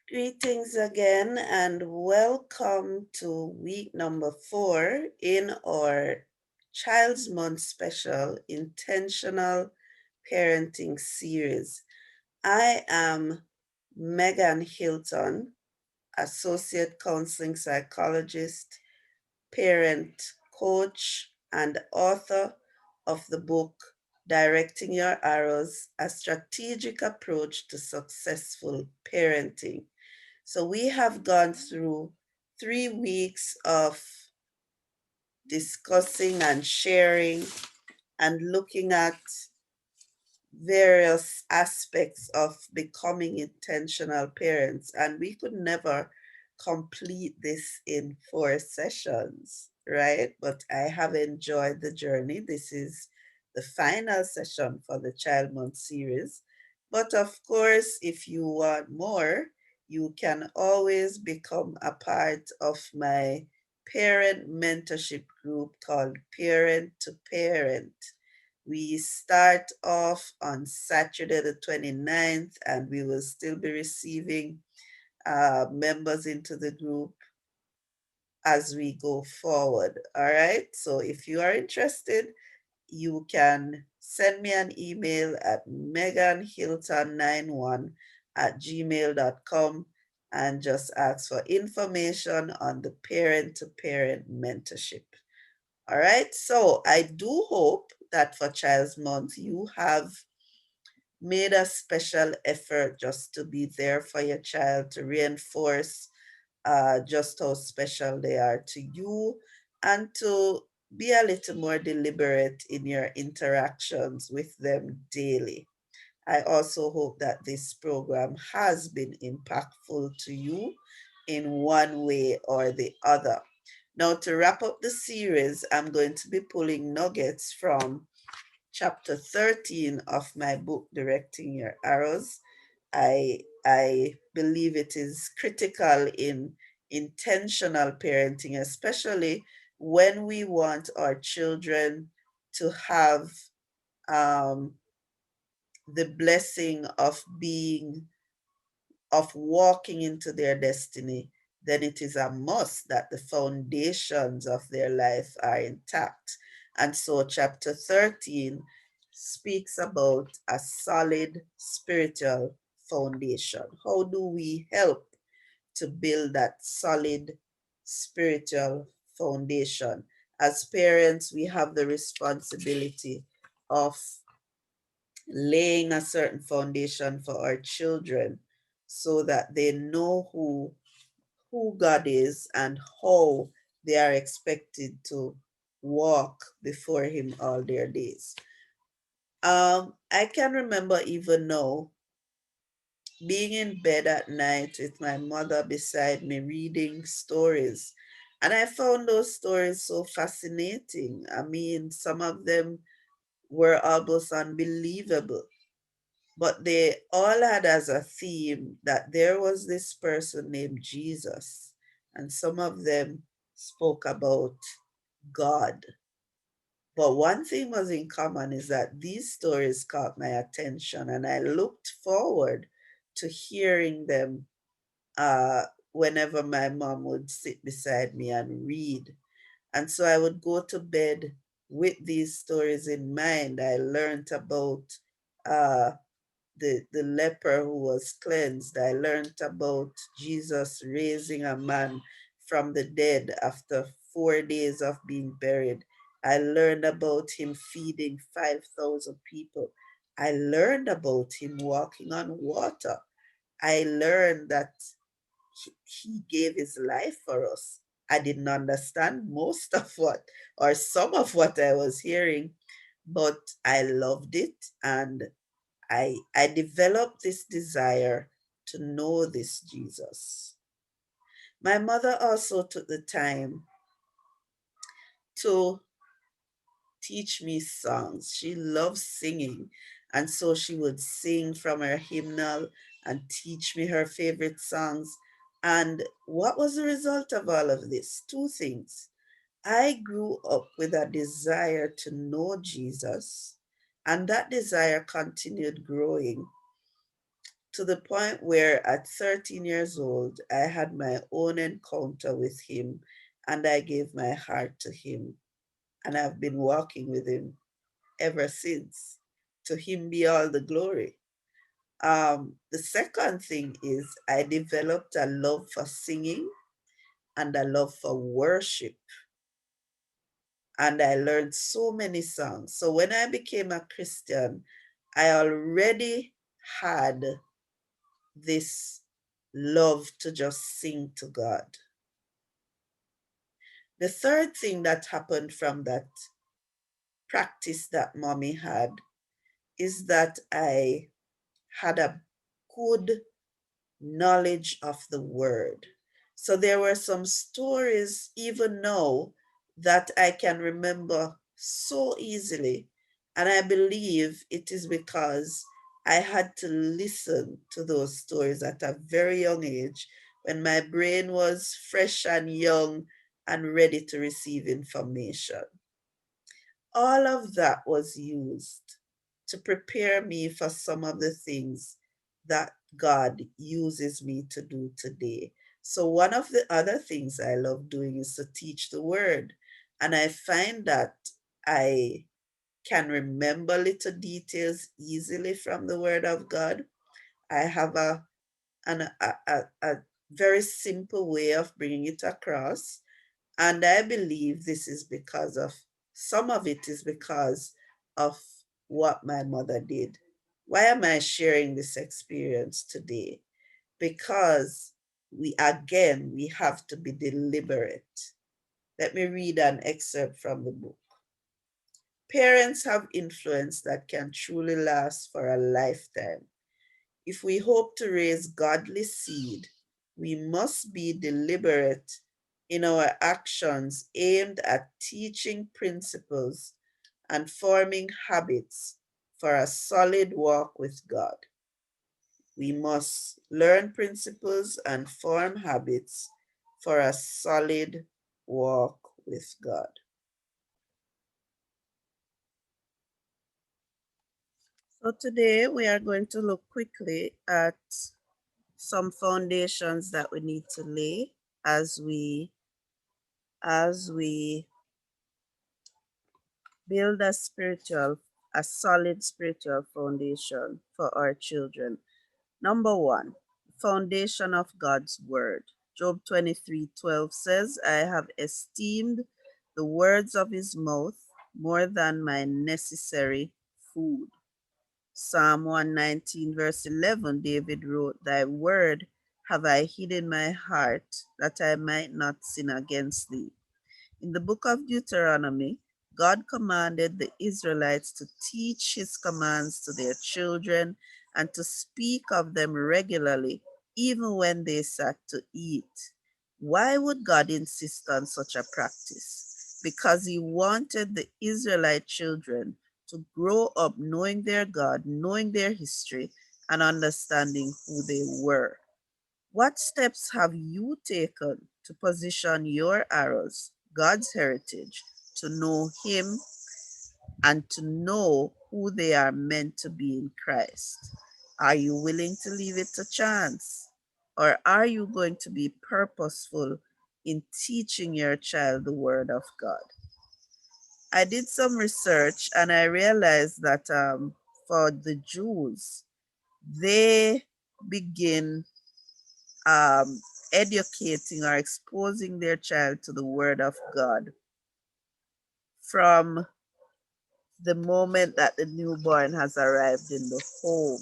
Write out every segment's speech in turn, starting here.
Greetings again and welcome to week number 4 in our Child's Month special intentional parenting series. I am Megan Hylton, associate counseling psychologist, parent coach, and author of the book Directing Your Arrows: A Strategic Approach to Successful Parenting. So we have gone through 3 weeks of discussing and sharing and looking at various aspects of becoming intentional parents. And we could never complete this in 4 sessions, right? But I have enjoyed the journey. This is the final session for the Child Month series. But of course, if you want more, you can always become a part of my parent mentorship group called Prt2. We start off on Saturday the 29th, and we will still be receiving members into the group as we go forward. All right. So if you are interested, you can send me an email at meganhilton91@gmail.com and just ask for information on the parent to parent mentorship. All right. So I do hope that for Child's Month, you have made a special effort just to be there for your child, to reinforce just how special they are to you, and to be a little more deliberate in your interactions with them daily. I also hope that this program has been impactful to you in one way or the other. Now, to wrap up the series, I'm going to be pulling nuggets from chapter 13 of my book, Directing Your Arrows. I believe it is critical in intentional parenting, especially when we want our children to have um, the blessing of walking into their destiny. Then it is a must that the foundations of their life are intact. And so, chapter 13 speaks about a solid spiritual foundation. How do we help to build that solid spiritual foundation? As parents, we have the responsibility of laying a certain foundation for our children so that they know who God is and how they are expected to walk before him all their days. I can remember even now being in bed at night with my mother beside me reading stories. And I found those stories so fascinating. I mean, some of them were almost unbelievable, but they all had as a theme that there was this person named Jesus, and some of them spoke about God. But one thing was in common is that these stories caught my attention, and I looked forward to hearing them uh, whenever my mom would sit beside me and read. And so I would go to bed with these stories in mind. I learned about uh, the leper who was cleansed. I learned about Jesus raising a man from the dead after 4 days of being buried. I learned about him feeding 5,000 people. I learned about him walking on water. I learned that he gave his life for us. I didn't understand most of what, or some of what I was hearing, but I loved it, and I developed this desire to know this Jesus. My mother also took the time to teach me songs. She loves singing, and so she would sing from her hymnal and teach me her favorite songs. And what was the result of all of this? Two things. I grew up with a desire to know Jesus, and that desire continued growing to the point where at 13 years old, I had my own encounter with him and I gave my heart to him. And I've been walking with him ever since. To him be all the glory. The second thing is I developed a love for singing and a love for worship. And I learned so many songs. So when I became a Christian, I already had this love to just sing to God. The third thing that happened from that practice that mommy had is that I had a good knowledge of the word. So there were some stories, even now, that I can remember so easily. And I believe it is because I had to listen to those stories at a very young age when my brain was fresh and young and ready to receive information. All of that was used to prepare me for some of the things that God uses me to do today. So, one of the other things I love doing is to teach the word. And I find that I can remember little details easily from the word of God. I have a very simple way of bringing it across. And I believe this is because of, some of it is because of what my mother did. Why am I sharing this experience today? Because we have to be deliberate. Let me read an excerpt from the book. Parents have influence that can truly last for a lifetime. If we hope to raise godly seed, we must be deliberate in our actions aimed at teaching principles and forming habits for a solid walk with God. We must learn principles and form habits for a solid walk with God. So today we are going to look quickly at some foundations that we need to lay as we build a solid spiritual foundation for our children. Number one, foundation of God's word. Job 23:12 says, I have esteemed the words of his mouth more than my necessary food. Psalm 119, verse 11, David wrote, Thy word have I hid in my heart, that I might not sin against thee. In the book of Deuteronomy, God commanded the Israelites to teach his commands to their children and to speak of them regularly, even when they sat to eat. Why would God insist on such a practice? Because he wanted the Israelite children to grow up knowing their God, knowing their history, and understanding who they were. What steps have you taken to position your arrows, God's heritage, to know him and to know who they are meant to be in Christ? Are you willing to leave it to chance? Or are you going to be purposeful in teaching your child the Word of God? I did some research and I realized that for the Jews, they begin um, educating or exposing their child to the Word of God from the moment that the newborn has arrived in the home.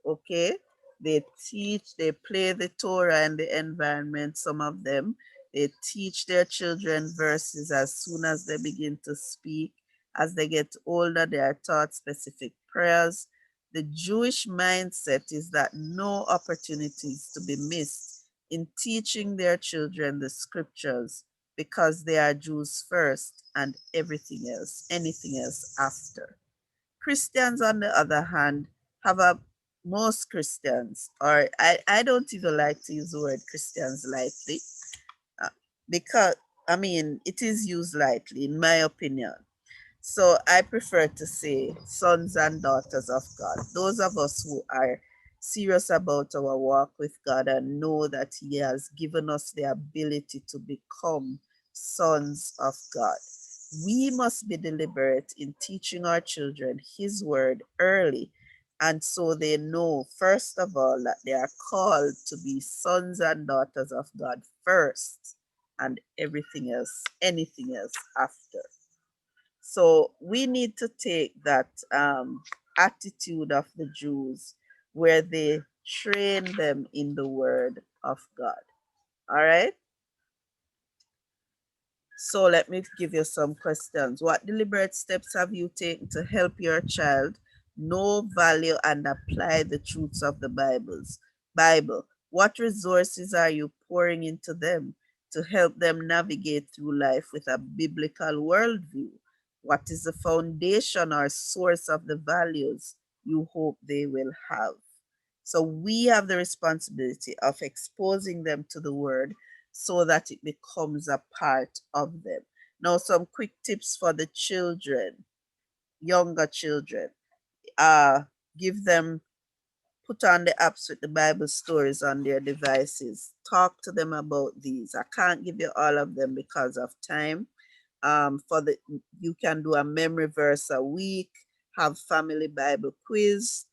Okay? They teach, they play the Torah in the environment, some of them. They teach their children verses as soon as they begin to speak. As they get older, they are taught specific prayers. The Jewish mindset is that no opportunities to be missed in teaching their children the scriptures because they are Jews first and everything else, anything else after. Christians, on the other hand, have a most Christians, or I don't even like to use the word Christians lightly, uh, because I mean it is used lightly, in my opinion. So I prefer to say sons and daughters of God. Those of us who are serious about our walk with God and know that He has given us the ability to become sons of God. We must be deliberate in teaching our children His word early, and so they know, first of all, that they are called to be sons and daughters of God first, and everything else, anything else after. So we need to take that attitude of the Jews where they train them in the word of God. All right. So let me give you some questions. What deliberate steps have you taken to help your child know, value, and apply the truths of the Bible? What resources are you pouring into them to help them navigate through life with a biblical worldview? What is the foundation or source of the values you hope they will have? So we have the responsibility of exposing them to the word so that it becomes a part of them. Now, some quick tips for the children, younger children. Give them, put on the apps with the Bible stories on their devices. Talk to them about these. I can't give you all of them because of time. You can do a memory verse a week, have family Bible quiz.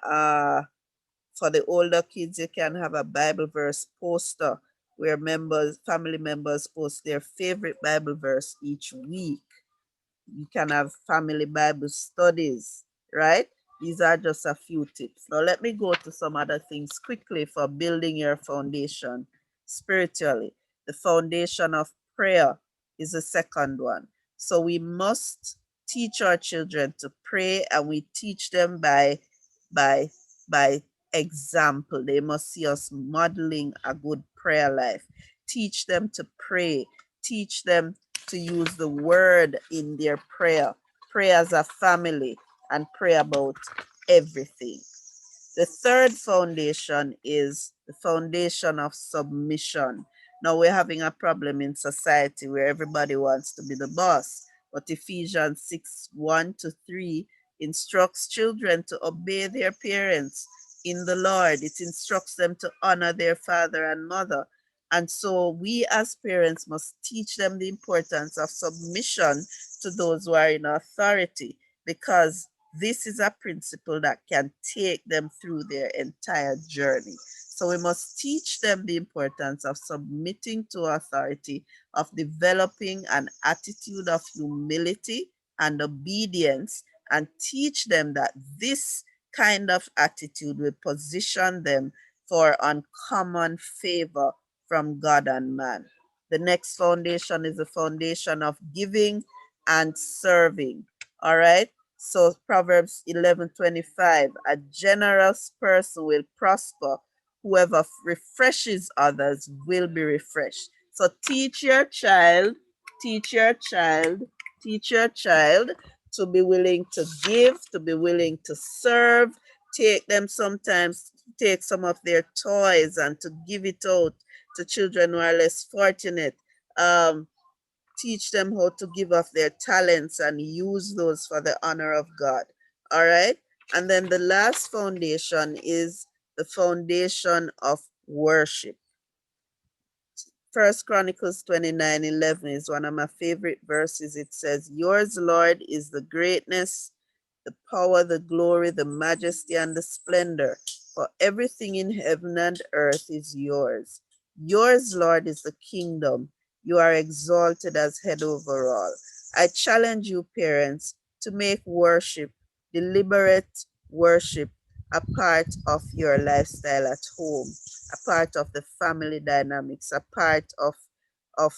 For the older kids, you can have a Bible verse poster where family members post their favorite Bible verse each week. You can have family Bible studies, right? These are just a few tips. Now, let me go to some other things quickly for building your foundation spiritually. The foundation of prayer is the second one. So, we must teach our children to pray, and we teach them by, by example. They must see us modeling a good prayer life. Teach them to pray. Teach them to use the word in their prayer. Pray as a family and pray about everything. The third foundation is the foundation of submission. Now we're having a problem in society where everybody wants to be the boss. But Ephesians 6:1-3 instructs children to obey their parents in the Lord. It instructs them to honor their father and mother. And so we as parents must teach them the importance of submission to those who are in authority, because this is a principle that can take them through their entire journey. So we must teach them the importance of submitting to authority, of developing an attitude of humility and obedience, and teach them that this kind of attitude will position them for uncommon favor from God and man. The next foundation is the foundation of giving and serving. All right. So Proverbs 11:25, a generous person will prosper. Whoever refreshes others will be refreshed. So teach your child, teach your child, teach your child to be willing to give, to be willing to serve. Take them sometimes, take some of their toys and to give it out to children who are less fortunate. Teach them how to give off their talents and use those for the honor of God. All right. And then the last foundation is the foundation of worship. First Chronicles 29:11 is one of my favorite verses. It says, yours, Lord, is the greatness, the power, the glory, the majesty, and the splendor. For everything in heaven and earth is yours. Yours, Lord, is the kingdom. You are exalted as head over all. I challenge you, parents, to make worship, deliberate worship, a part of your lifestyle at home, a part of the family dynamics, a part of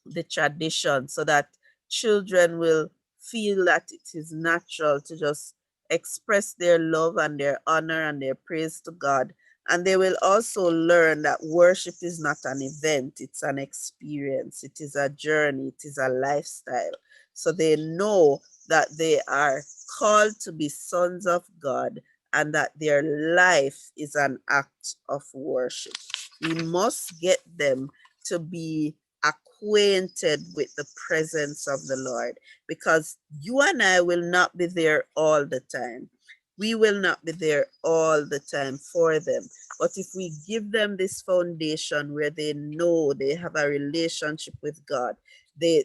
the tradition, so that children will feel that it is natural to just express their love and their honor and their praise to God. And they will also learn that worship is not an event, it's an experience, it is a journey, it is a lifestyle. So they know that they are called to be sons of God and that their life is an act of worship. We must get them to be acquainted with the presence of the Lord, because you and I will not be there all the time. We will not be there all the time for them. But if we give them this foundation where they know they have a relationship with God, they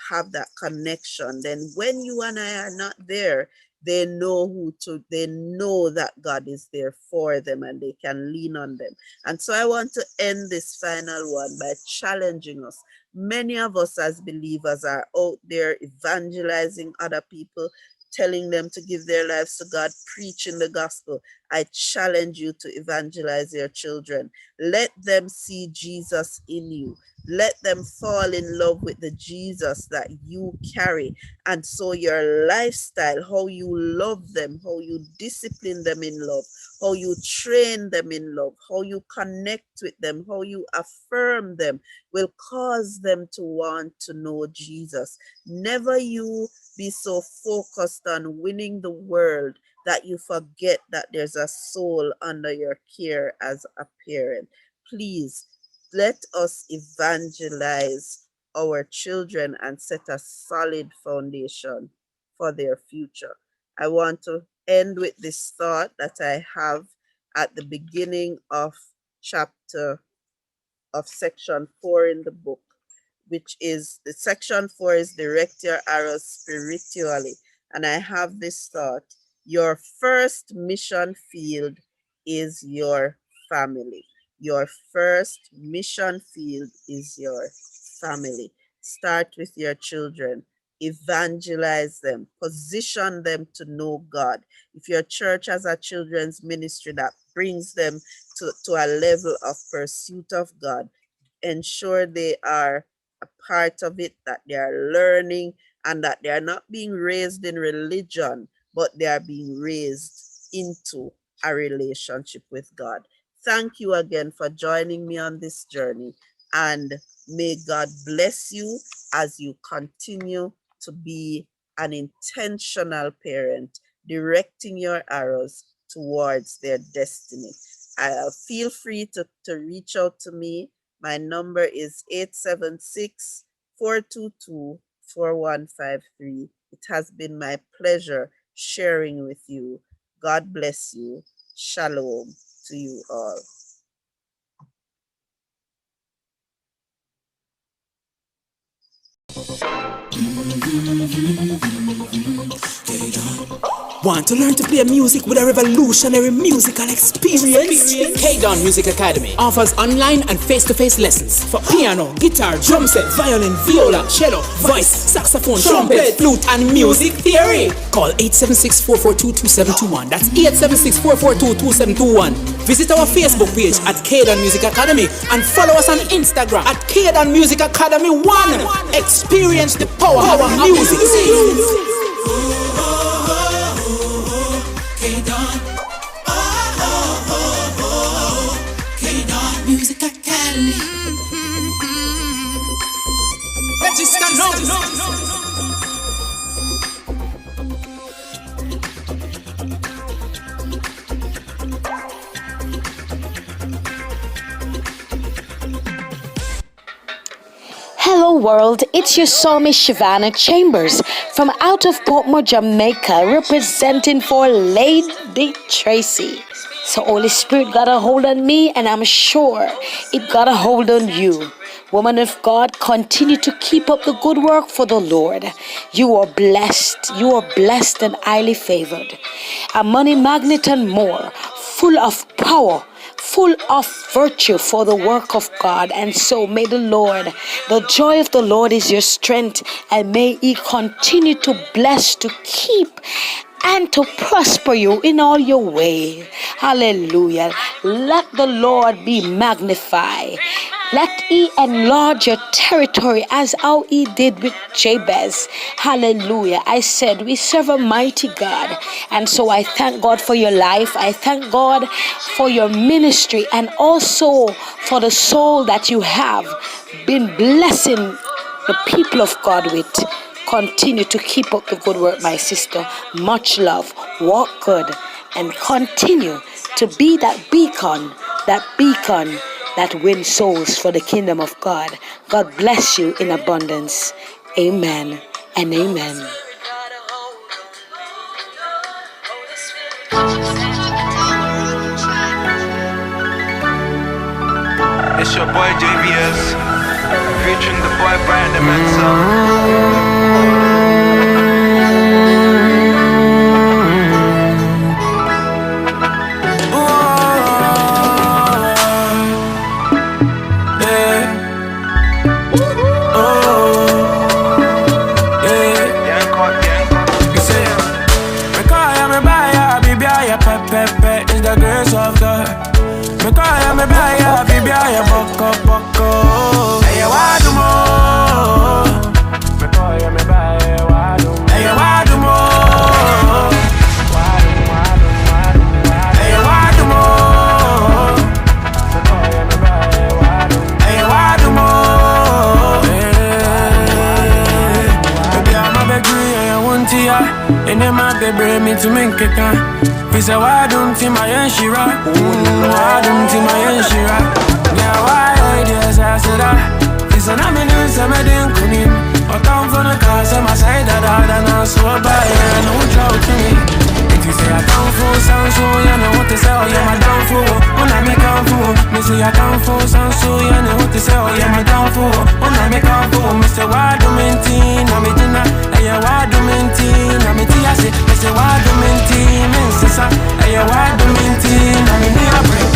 have that connection, then when you and I are not there, they know that God is there for them and they can lean on them. And so I want to end this final one by challenging us. Many of us as believers are out there evangelizing other people, telling them to give their lives to God, preaching the gospel. I challenge you to evangelize your children. Let them see Jesus in you. Let them fall in love with the Jesus that you carry. And so your lifestyle, how you love them, how you discipline them in love, how you train them in love, how you connect with them, how you affirm them, will cause them to want to know Jesus. Never you be so focused on winning the world that you forget that there's a soul under your care as a parent. Please, let us evangelize our children and set a solid foundation for their future. I want to end with this thought that I have at the beginning of section 4 in the book, which is the section 4 is direct your arrows spiritually. And I have this thought: your first mission field is your family. Your first mission field is your family. Start with your children. Evangelize them. Position them to know God. If your church has a children's ministry that brings them to a level of pursuit of God, ensure they are a part of it, that they are learning, and that they are not being raised in religion, but they are being raised into a relationship with God. Thank you again for joining me on this journey, and may God bless you as you continue to be an intentional parent, directing your arrows towards their destiny. Feel free to reach out to me. My number is 876-422-4153. It has been my pleasure sharing with you. God bless you. Shalom to you all. Want to learn to play music with a revolutionary musical experience? K-Don Music Academy offers online and face-to-face lessons for piano, guitar, drum set, violin, viola, cello, voice, saxophone, trumpet, flute, and music theory. Call 876-442-2721. That's 876-442-2721. Visit our Facebook page at K-Don Music Academy and follow us on Instagram at K-Don Music Academy 1. Experience the power of music. K-Don Music Academy. Register now. Hello world, it's your psalmist Shavannah Chambers from out of Portmore, Jamaica, representing for Lady Tracey. So Holy Spirit got a hold on me, and I'm sure it got a hold on you. Woman of God, continue to keep up the good work for the Lord. You are blessed. You are blessed and highly favored. A money magnet and more, full of power, full of virtue for the work of God. And so may the Lord, the joy of the Lord is your strength, and may He continue to bless, to keep, and to prosper you in all your way. Hallelujah. Let the Lord be magnified. Let He enlarge your territory as how He did with Jabez. Hallelujah. I said we serve a mighty God. And so I thank God for your life. I thank God for your ministry, and also for the soul that you have been blessing the people of God with. Continue to keep up the good work, my sister. Much love. Walk good. And continue to be that beacon that wins souls for the kingdom of God. God bless you in abundance. Amen and amen. It's your boy JVS, featuring the boy Brian the Mensa. It's the grace of God. Me call ya, me buy ya, baby, ya boko boko. Hey, wadu mo. Me call ya, me buy ya, wadu. Hey, wadu mo. Hey, wadu mo. Me call ya, me buy ya, wadu. Hey, wadu mo. Baby, I'm a big green, I want ya. And then my baby, me to make it. We say why don't you my enshira? Why don't you my enshira? Yeah, why ideas I said that? It's an aminu some I didn't come in. I come from the cars on my side that I know so by and no trouble to me. If you say I come for some so you know what to say, oh yeah my downfall. When I make up for me say I come for some so you know what to say, oh yeah my downfall. When I make up for me say why do maintain? I'm a dinner. Hey, why do maintain? I'm a tea. I say why do maintain? Hey, why do maintain? I'm in the break.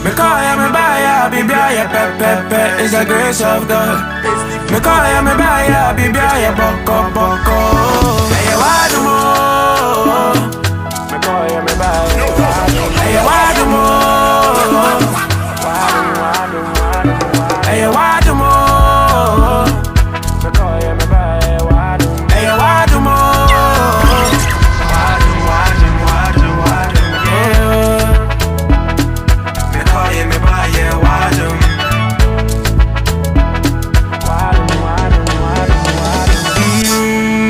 Me call ya, me buy ya, baby, ya pe. It's the grace of God. Me call ya, me buy ya, baby, ya boko. Hey, why do more? Me call ya, me buy ya. Hey, why do more? Hey, why do more? Me call ya, me buy ya. Hey, why do more?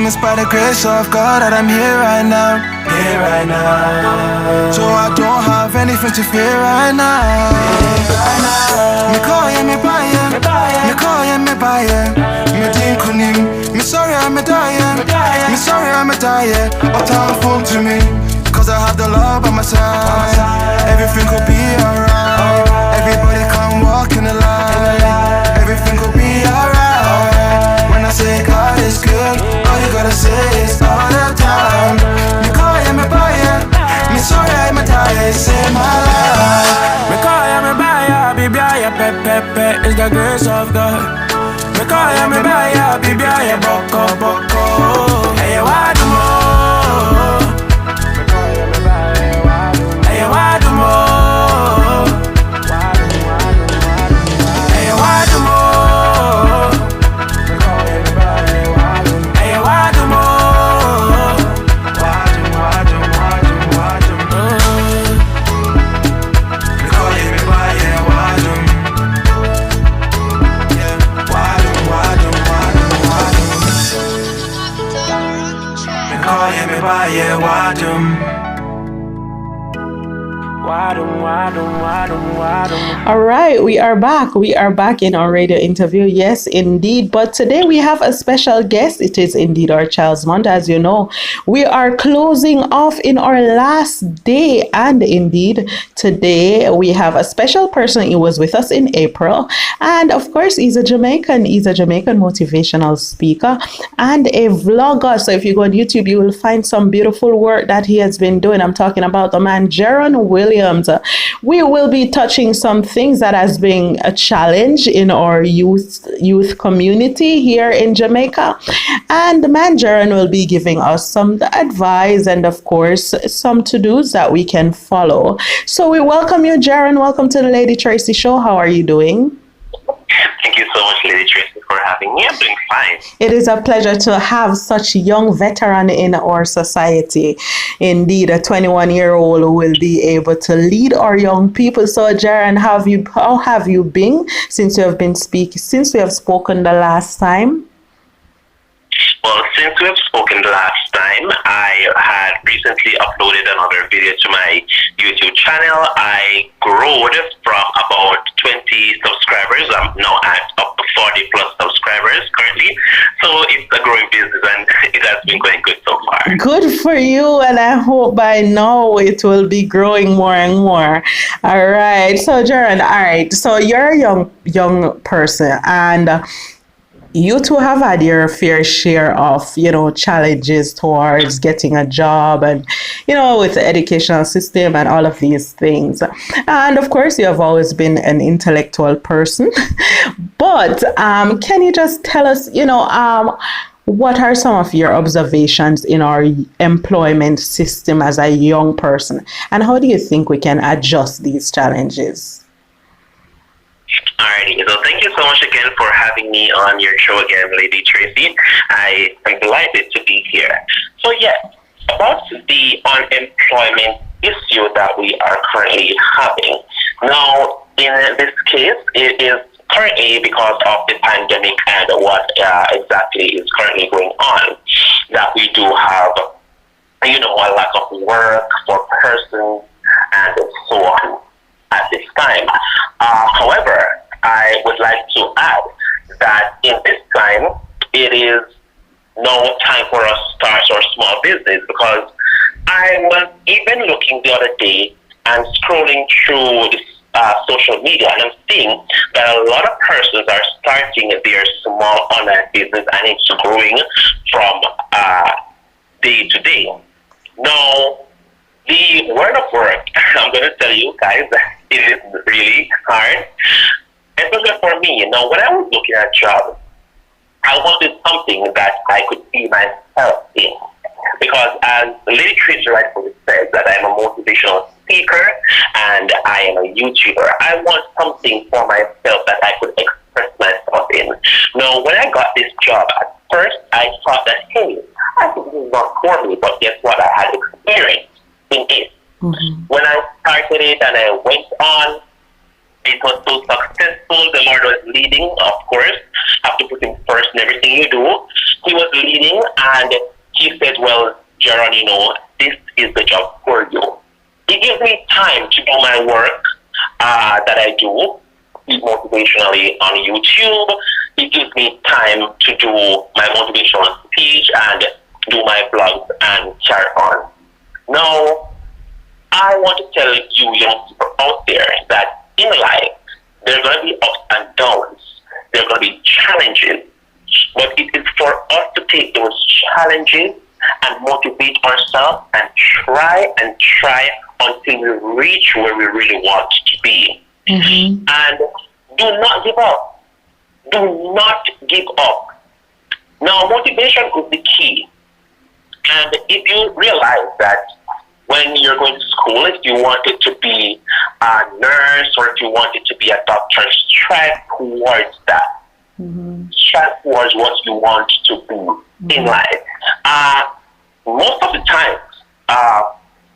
It's by the grace of God that I'm here right now. So I don't have anything to fear right now. Me call ya, me buy ya. Me call ya, me buy ya. Me didn't kunim. Me sorry I'm a dying. Me sorry I'm a dying. But I'm full to me, cause I have the love by my side. Everything could be alright. Everybody come walk in the light. Everything could be alright. When I say God is good, all you gotta say is all the time. Me call ya, me buy ya. Me sorry I'm a die, save my life. Me call ya, me buy ya, baby, ya pe. It's the grace of God. Me call ya, me buy ya, baby, ya boko. Hey, why do more? Me call ya, me buy ya, hey, why do more? Hey, why do more? Me call ya, me buy ya, hey, why do more? Me call ya, me buy ya, Me call ya, me buy ya, All right, we are back. We are back in our radio interview. Yes, indeed. But today we have a special guest. It is indeed our Child's Month. As you know, we are closing off in our last day. And indeed, today we have a special person. He was with us in April. And of course, he's a Jamaican. He's a Jamaican motivational speaker and a vlogger. So if you go on YouTube, you will find some beautiful work that he has been doing. I'm talking about the man Jeron Williams. We will be touching some things that has been a challenge in our youth community here in Jamaica. And the man Jeron will be giving us some advice and of course some to-dos that we can follow. So we welcome you, Jeron. Welcome to the Lady Tracey Show. How are you doing? Thank you so much, Lady Tracey, for having me. I'm doing fine. It is a pleasure to have such a young veteran in our society. Indeed, a 21-year-old who will be able to lead our young people. So, Jeron, how have you been since we have spoken the last time? Well, since we have spoken the last time, I had recently uploaded another video to my YouTube channel. I grew from about 20 subscribers. I'm now at up to 40 plus subscribers currently. So it's a growing business and it has been going good so far. Good for you, and I hope by now it will be growing more and more. All right. So, Jeron, all right. So you're a young person, and you too have had your fair share of, challenges towards getting a job and, with the educational system and all of these things. And of course, you have always been an intellectual person. But can you just tell us, what are some of your observations in our employment system as a young person? And how do you think we can adjust these challenges? Alrighty, so thank you so much again for having me on your show again, Lady Tracey. I am delighted to be here. So yes, about the unemployment issue that we are currently having. Now, in this case, it is currently because of the pandemic and what exactly is currently going on, that we do have, a lack of work for persons and so on at this time. However, I would like to add that in this time, it is no time for us to start our small business, because I was even looking the other day and scrolling through this social media, and I'm seeing that a lot of persons are starting their small online business, and it's growing from day to day. Now, the world of work, I'm going to tell you guys, it is really hard, especially for me. Now, when I was looking at jobs, I wanted something that I could see myself in. Because as Lady Tracey rightfully said, that I'm a motivational speaker and I am a YouTuber, I want something for myself that I could express myself in. Now, when I got this job, at first I thought that, hey, I think this is not for me, but guess what? I had experience in it. Mm-hmm. When I started it and I went on, it was so successful. The Lord was leading, of course. Have to put him first in everything you do. He was leading, and he said, well, Jeron, this is the job for you. He gives me time to do my work that I do motivationally on YouTube. He gives me time to do my motivational speech and do my blogs and carry on. Now, I want to tell you young people out there that in life, there are going to be ups and downs. There are going to be challenges. But it is for us to take those challenges and motivate ourselves and try until we reach where we really want to be. Mm-hmm. And do not give up. Do not give up. Now, motivation is the key. And if you realize that when you're going to school, if you wanted to be a nurse or if you wanted to be a doctor, strive towards that. Mm-hmm. Strive towards what you want to be in life. Most of the time,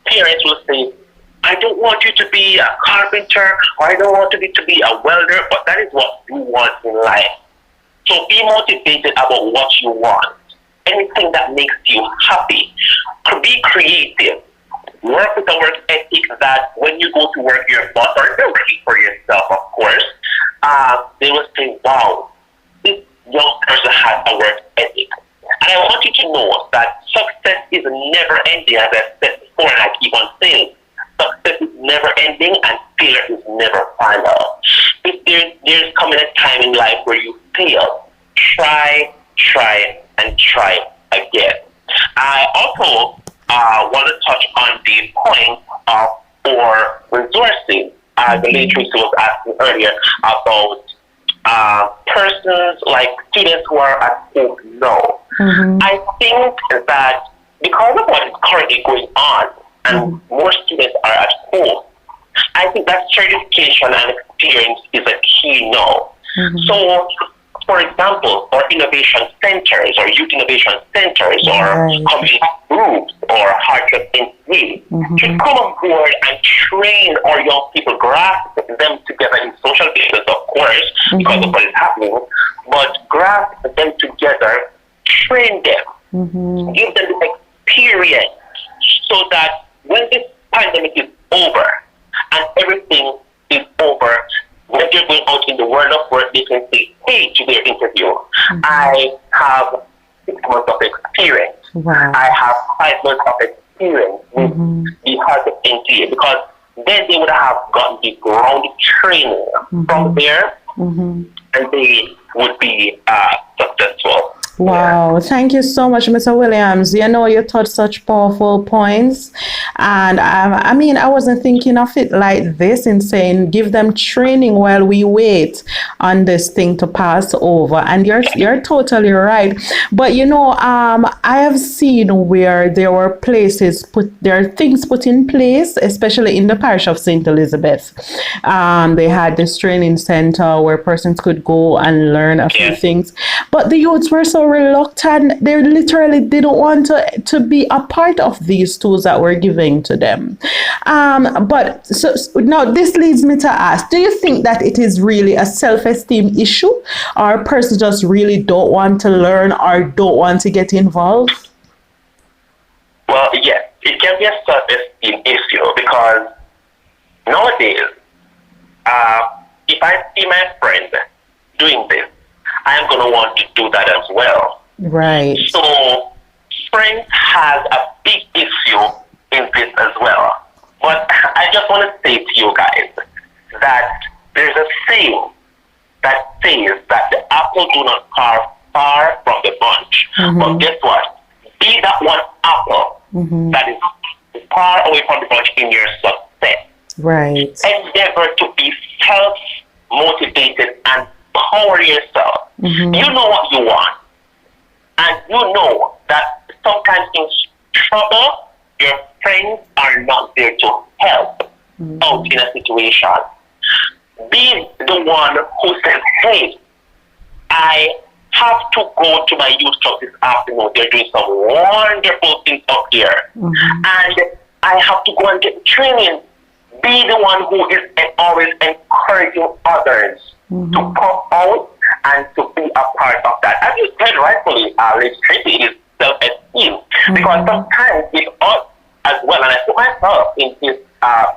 parents will say, I don't want you to be a carpenter, or I don't want you to be a welder, but that is what you want in life. So be motivated about what you want. Anything that makes you happy. Be creative. Work with a work ethic that when you go to work, your boss, or if you're working for yourself, of course, they will say, wow, this young person has a work ethic. And I want you to know that success is never ending, as I said before, and I keep on saying, success is never ending and failure is never final. If there's coming a time in life where you fail, try again. I also want to touch on the point of for resources. The lady Tracey was asking earlier about persons like students who are at home now. Mm-hmm. I think that because of what is currently going on and more students are at home, I think that certification and experience is a key now. Mm-hmm. So, for example, or innovation centers or youth innovation centers or community groups or hardship NCA should come on board and train our young people, grasp them together in social business, of course, because of what is happening, but grasp them together, train them, give them the experience so that when this pandemic is over and everything is over, when they're going out in the world of work, they can say, hey, to their interview, I have 6 months of experience. Wow. I have 5 months of experience with the heart of NTA. Because then they would have gotten the ground training from there, and they would be successful. Wow, thank you so much, Mr. Williams. You know, you touched such powerful points. And I mean, I wasn't thinking of it like this in saying give them training while we wait on this thing to pass over. And you're totally right. But you know, I have seen where there were there are things put in place, especially in the parish of St. Elizabeth. They had this training center where persons could go and learn a few things. But the youths were so reluctant. They literally didn't want to be a part of these tools that we're giving to them. But so now this leads me to ask, do you think that it is really a self-esteem issue, or a person just really don't want to learn or don't want to get involved? Well, yes, it can be a self-esteem issue because nowadays, if I see my friend doing this, I am going to want to do that as well. Right. So, strength has a big issue in this as well. But I just want to say to you guys that there's a saying that says that the apple do not fall far from the bunch. But guess what? Be that one apple that is far away from the bunch in your success. Right. Endeavor to be self-motivated and power yourself. You know what you want. And you know that sometimes in trouble, your friends are not there to help out in a situation. Be the one who says, hey, I have to go to my youth club this afternoon. They're doing some wonderful things up there. And I have to go and get training. Be the one who is always encouraging others to come out and to be a part of that. As you said rightfully, Tracey, it is self-esteem. Because sometimes it's us as well, and I put myself in this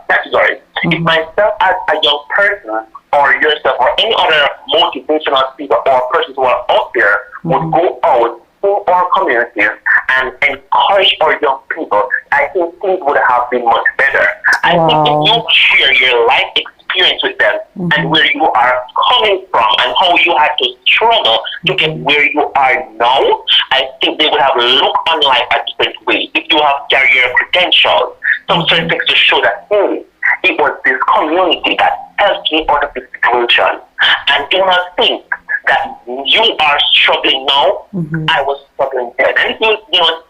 category. If myself as a young person or yourself or any other motivational speaker or persons who are out there would go out to our communities and encourage our young people, I think things would have been much better. I think if you share your life experience with them and where you are coming from and how you had to struggle to get where you are now, I think they would have looked on life a different way. If you have career credentials, some certain things to show that, hey, it was this community that helped me out of this situation. And do not think that you are struggling now, I was struggling then. And if you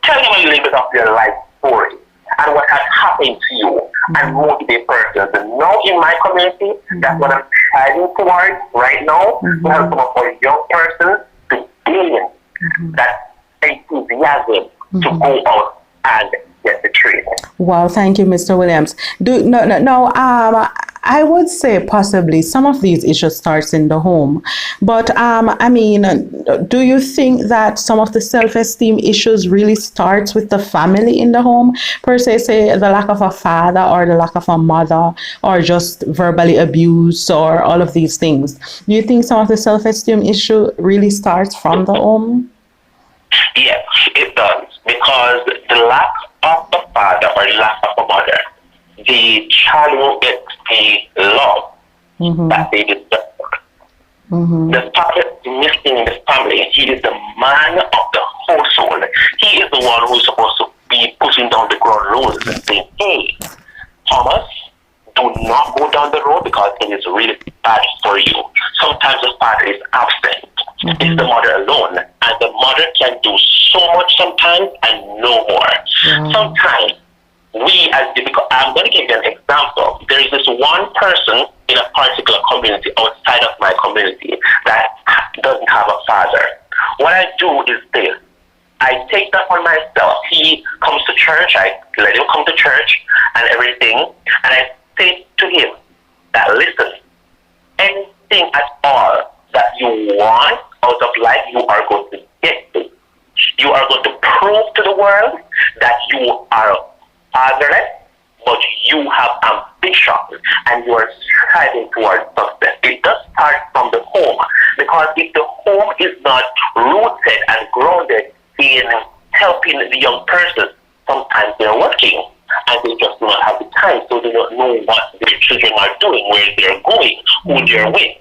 tell them a little bit of your life story and what has happened to you and motivate persons. And now in my community, that's what I'm striving towards right now, to help some of our young persons to gain that enthusiasm to go out and get the training. Wow, thank you, Mr. Williams. I would say possibly some of these issues starts in the home, but I mean, do you think that some of the self-esteem issues really starts with the family in the home, per se, say the lack of a father or the lack of a mother or just verbally abuse or all of these things? Do you think some of the self-esteem issue really starts from the home? Yes, it does, because the lack of the father or the lack of a mother, the child will get the love that they deserve. The father is missing in the family. He is the man of the household. He is the one who is supposed to be pushing down the ground rules and saying, hey, Thomas, do not go down the road because it is really bad for you. Sometimes the father is absent. It's the mother alone. And the mother can do so much sometimes and no more. Sometimes I'm going to give you an example. There is this one person in a particular community outside of my community that doesn't have a father. What I do is this. I take that on myself. He comes to church. I let him come to church and everything. And I say to him that, listen, anything at all that you want out of life, you are going to get it. You are going to prove to the world that you are fatherless, but you have ambition and you are striving towards success. It does start from the home, because if the home is not rooted and grounded in helping the young person, sometimes they're working and they just do not have the time, so they don't know what their children are doing, where they're going, who they're with.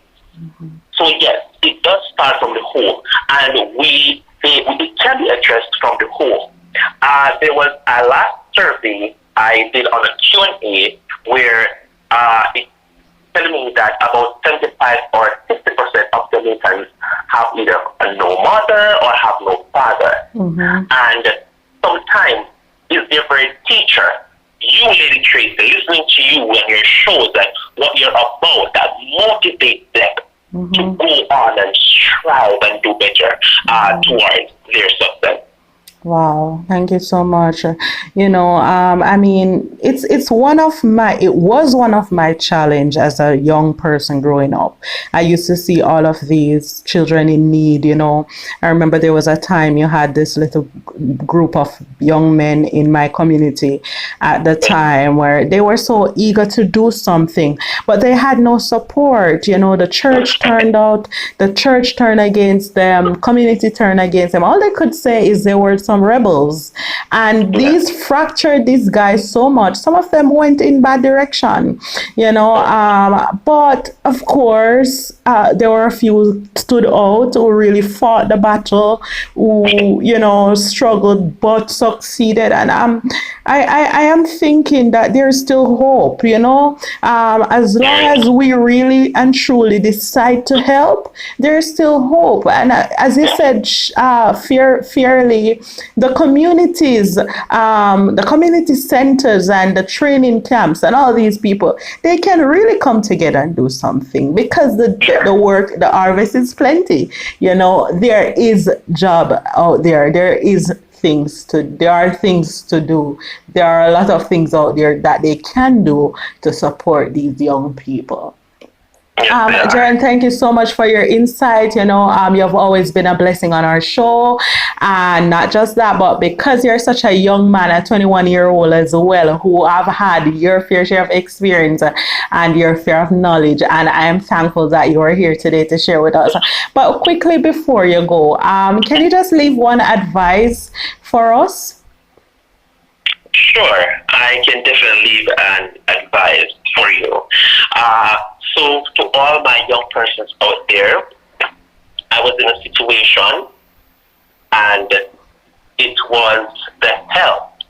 So yes, it does start from the home, and it can be addressed from the home. There was a last survey I did on a Q&A where it telling me that about 75 or 60% of Jamaicans have either no mother or have no father. And sometimes it's their very teacher, you, Lady Tracey, listening to you and your shows, that what you're about, that motivates them to go on and strive and do better towards their success. Wow, thank you so much. I mean, it was one of my challenge as a young person growing up. I used to see all of these children in need, I remember there was a time you had this little group of young men in my community at the time where they were so eager to do something, but they had no support. The church turned against them, community turned against them. All they could say is they were some rebels, and these fractured these guys so much. Some of them went in bad direction, but of course there were a few who stood out, who really fought the battle, who struggled but succeeded. And I am thinking that there's still hope, as long as we really and truly decide to help, there's still hope. And as you said, fairly, the communities, the community centers and the training camps and all these people, they can really come together and do something, because the harvest is plenty. There is job out there. There are things to do. There are a lot of things out there that they can do to support these young people. Jeron, thank you so much for your insight. You've always been a blessing on our show. And not just that, but because you're such a young man, a 21-year-old as well, who have had your fair share of experience and your fair of knowledge. And I am thankful that you are here today to share with us. But quickly before you go, can you just leave one advice for us? Sure, I can definitely leave an advice for you. So to all my young persons out there, I was in a situation and it was the help,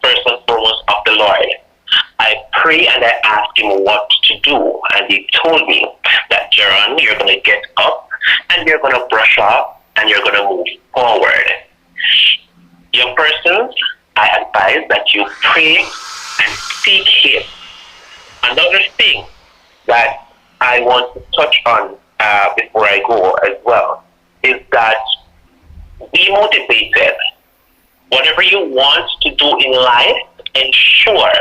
first and foremost, of the Lord. I pray and I asked him what to do, and he told me that, Jeron, you're going to get up and you're going to brush off and you're going to move forward. Young persons, I advise that you pray and seek him. Another thing that I want to touch on before I go as well is that be motivated. Whatever you want to do in life, ensure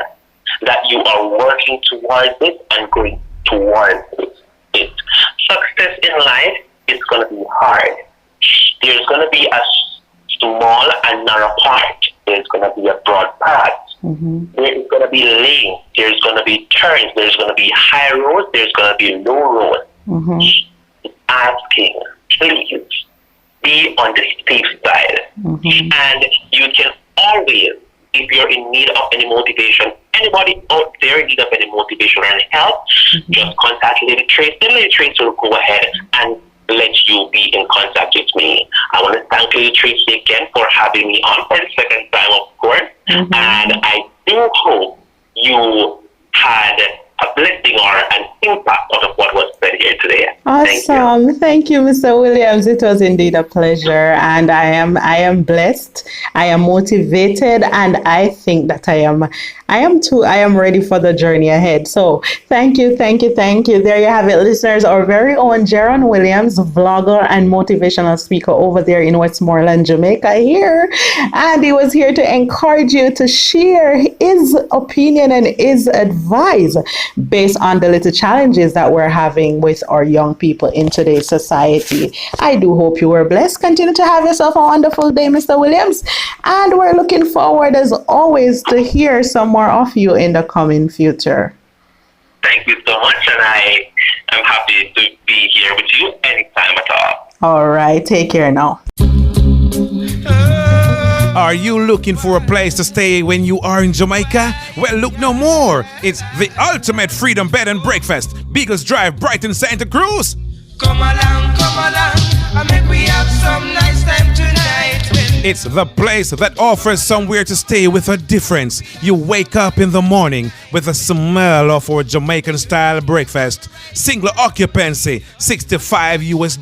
that you are working towards it and going towards it. Success in life is going to be hard. There's going to be a small and narrow path. There's going to be a broad path. There is going to be lanes, there's going to be turns, there's going to be high roads, there's going to be low roads. Asking, please be on the safe side. And you can always, if you're in need of any motivation, anybody out there in need of any motivation and help, just contact Lady Tracey. Lady Tracey will go ahead and let you be in contact with me. I want to thank Lady Tracey again for having me on for the second time, of course. And I do hope you had a blessing or an impact out of what was said here today. Awesome. Thank you, Mr. Williams. It was indeed a pleasure. And I am blessed. I am motivated. And I think that I am ready for the journey ahead. So thank you. There you have it, listeners. Our very own Jeron Williams, vlogger and motivational speaker over there in Westmoreland, Jamaica here. And he was here to encourage you to share his opinion and his advice based on the little challenges that we're having with our young people in today's society. I do hope you were blessed. Continue to have yourself a wonderful day, Mr. Williams. And we're looking forward, as always, to hear some more of you in the coming future. Thank you so much, and I am happy to be here with you anytime at all. All right. Take care now. Are you looking for a place to stay when you are in Jamaica? Well, look no more. It's the ultimate freedom bed and breakfast. Beagles Drive, Brighton, Santa Cruz. Come along, and make we have some nice time tonight. It's the place that offers somewhere to stay with a difference. You wake up in the morning with the smell of our Jamaican style breakfast. Single occupancy, $65 US,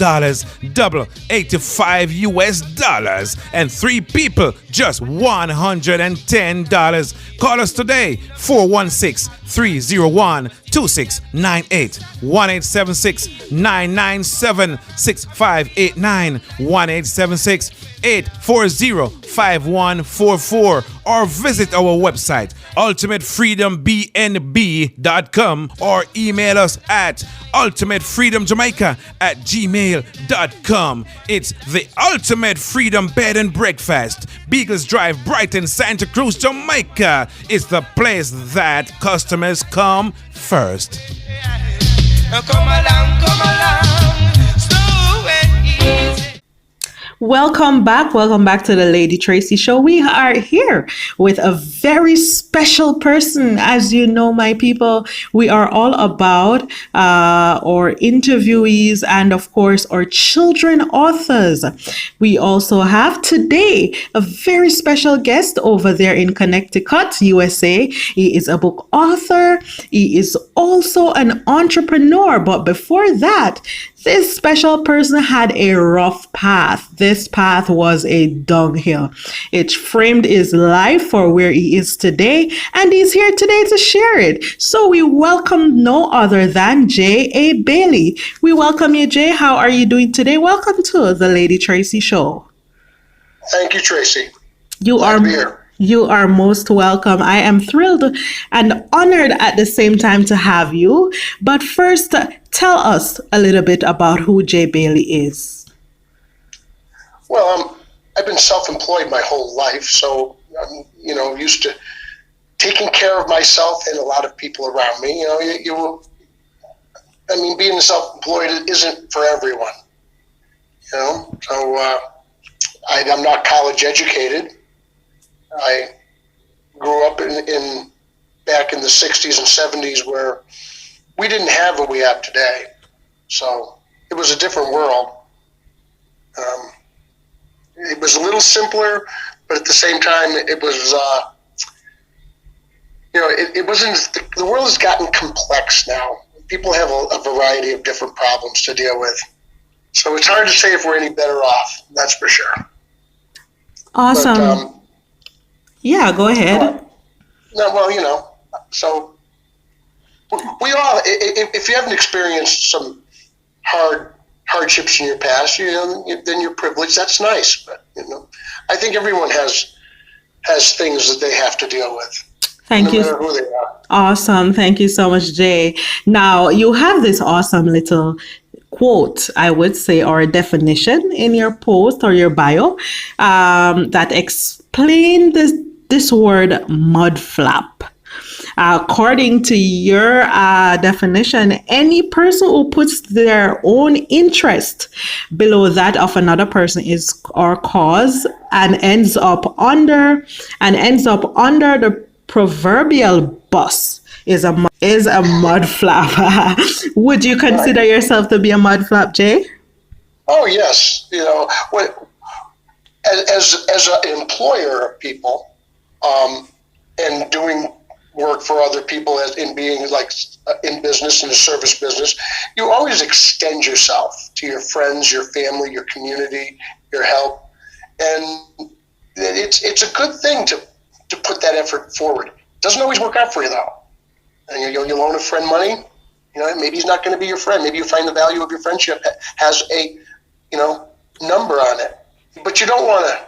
double $85 US, and 3 people, just $110. Call us today, 416-301-2698, 1-876-997-6589, 1-876-840-5144, or visit our website, ultimatefreedombnb.com, or email us at ultimatefreedomjamaica@gmail.com. It's the ultimate freedom bed and breakfast. Beagles Drive, Brighton, Santa Cruz, Jamaica. It's the place that customers come first. Come along, slow and easy. Welcome back to the Lady Tracey Show. We are here with a very special person. As you know, my people, we are all about our interviewees and, of course, our children authors. We also have today a very special guest over there in Connecticut, USA. He is a book author. He is also an entrepreneur. But before that, this special person had a rough path. This path was a dunghill. It framed his life for where he is today, and he's here today to share it. So we welcome no other than J.A. Bailey. We welcome you, Jay. How are you doing today? Welcome to the Lady Tracey Show. Thank you, Tracy. You are most welcome. I am thrilled and honored at the same time to have you. But first, tell us a little bit about who Jay Bailey is. Well, I've been self-employed my whole life, so I'm, used to taking care of myself and a lot of people around me. Being self-employed isn't for everyone. So I'm not college educated. I grew up in back in the 60s and 70s where we didn't have what we have today. So it was a different world. It was a little simpler, but at the same time, it was, it wasn't, the world has gotten complex now. People have a variety of different problems to deal with. So it's hard to say if we're any better off, that's for sure. Awesome. But, yeah, go ahead. So we all, if you haven't experienced some hardships in your past, then you're privileged. That's nice, but I think everyone has things that they have to deal with. Thank you. No matter who they are. Awesome. Thank you so much, Jay. Now, you have this awesome little quote, I would say, or a definition in your post or your bio that explain this word mud flap. According to your definition, any person who puts their own interest below that of another person is or cause and ends up under the proverbial bus is a mud flap. Would you consider yourself to be a mud flap, Jay? Oh yes, as an employer of people, and doing work for other people in being like in business, in the service business, you always extend yourself to your friends, your family, your community, your help, and it's a good thing to put that effort forward. It doesn't always work out for you though. And you loan a friend money, maybe he's not going to be your friend. Maybe you find the value of your friendship has a number on it, but you don't want to